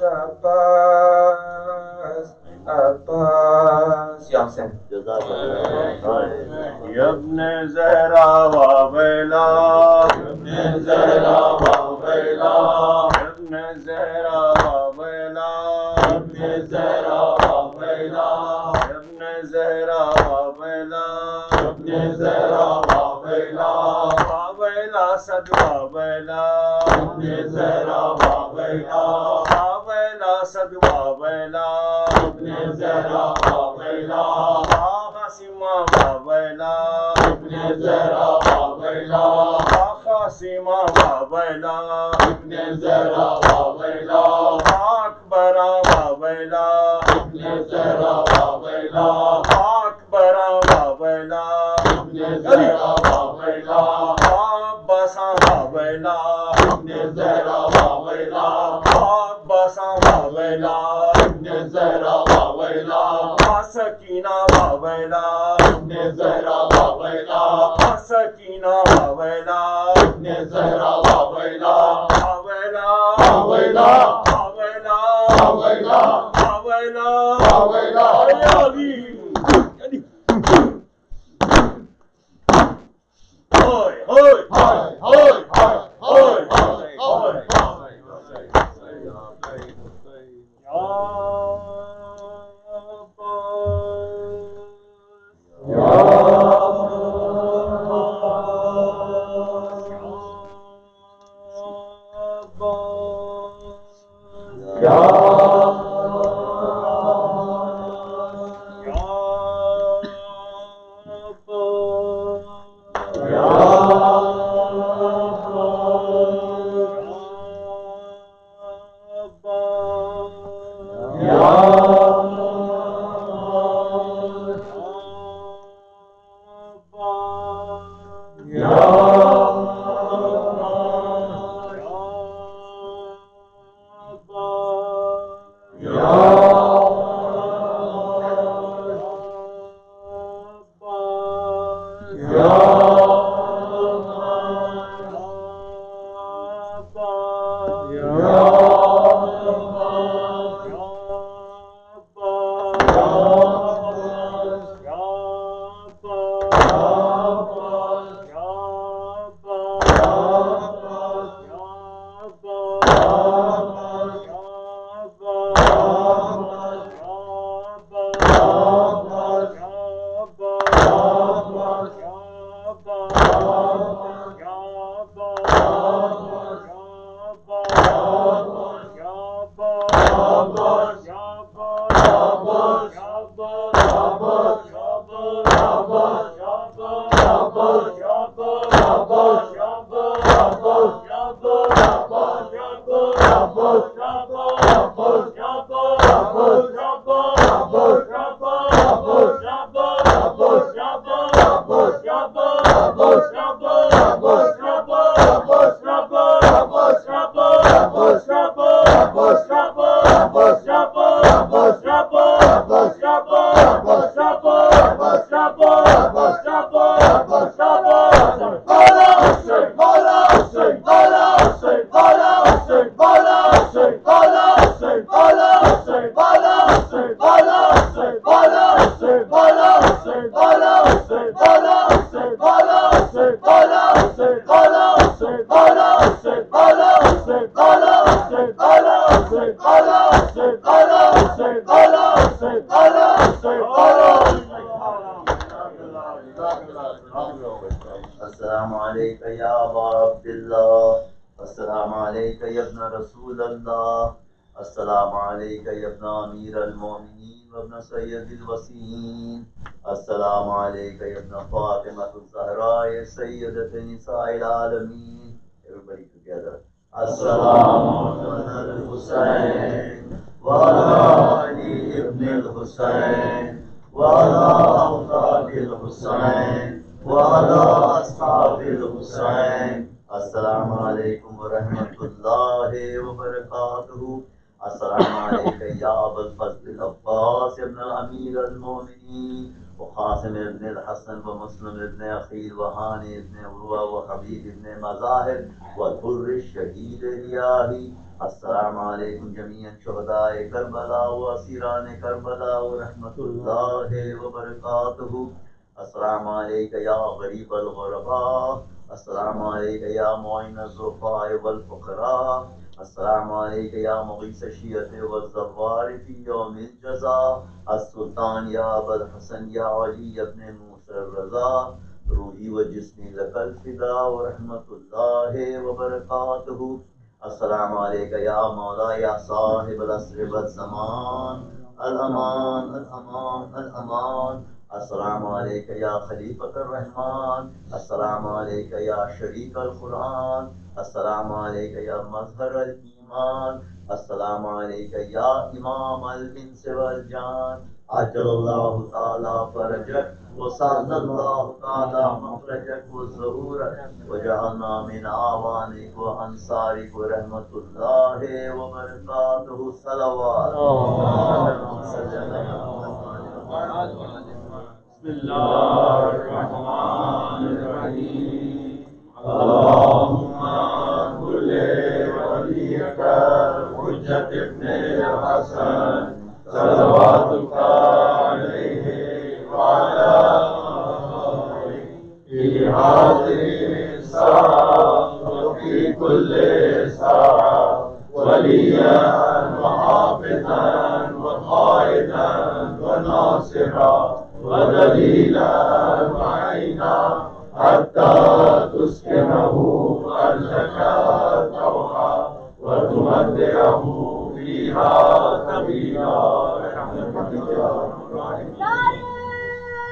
عباس عباس. یا حسین ابن زہرا وابیلا ابن زہرا وابیلا ابن زہرا وابیلا ابن زہرا وابیلا ابن زہرا وابیلا ابن زہرا وابیلا وابیلا صد وابیلا ابن زہرا وابیلا وابیلا صد وابیلا ابن زہرا وابیلا خاصمہ وابیلا ابن زہرا وابیلا خاصمہ وابیلا ابن زہرا وابیلا اکبرا وابیلا ابن زہرا وابیلا اکبرا وابیلا ابن زہرا وابیلا عباسا وابیلا ابن زہرا وابیلا عباسا وابیلا ابن زہرا وابیلا سکینہ وابیلا ابن زہرا وابیلا سکینہ وابیلا ابن زہرا وابیلا وابیلا وابیلا وابیلا وابیلا وابیلا وابیلا علی ہوئے ہوئے ہوئے ہوئے ہوئے السلام علیکم یا ابا عبداللہ، السلام علیکم یا ابن رسول اللہ، السلام علیکم یا ابن امیر المومنین و ابن سید الوسیین، السلام علیکم یا ابن فاطمہ الزہراء سیدۃ نساء العالمین. Everybody together. السلام علی الحسین وعلی علی ابن الحسین وعلی اولاد الحسین وعلی اصحاب الحسین. السلام علیکم ورحمۃ اللہ وبرکاتہ. السلام علیکم یا ابا الفضل العباس ابن امیر المومنین وقاسم ابن الحسن ومسلم ابن عقیل وہانی ابن عروہ وحبیب ابن مظاہر والحر الشہید الیاہی. السلام علیکم جمیعا شہداء کربلا و اسیران کربلا ورحمۃ اللہ وبرکاتہ. السلام علیکم یا غریب الغرباء، السلام علیکم یا معین الضعفاء والفقراء، السلام علیکم یا مغیث الشیعۃ والزوار فی یوم الجزاء. السلطان یا ابا الحسن یا علی ابن موسیٰ الرضا، روحی و جسمی لک الفدا ورحمۃ اللہ وبرکاتہ. السلام علیکم یا مولا یا صاحب العصر والزمان، الامان الامان الامان. السلام علیکم یا خلیفۃ الرحمن، السلام علیکم یا شریک القرآن، السلام علیکم یا مظہر الایمان، السلام علیکم یا امام الانس والجان. عجل اللہ تعالی فرجک وسعد اللہ تعالی مخرجک وظہورک وجعلنا من اعوانک وانصارک ورحمۃ اللہ وبرکاتہ. صلوات. بسم اللہ الرحمن الرحیم. اللہم کل ولیک حجت ابن الحسن صلواتک علیہ وعلی آلہ فی هذه الساعة وفی کل ساعة ولیا وحافظا وقائدا وناصرا ودلیلا وعینا حتی تسکنہ ارضک طوعا وتمتعہ فیہا طویلا برحمتک یا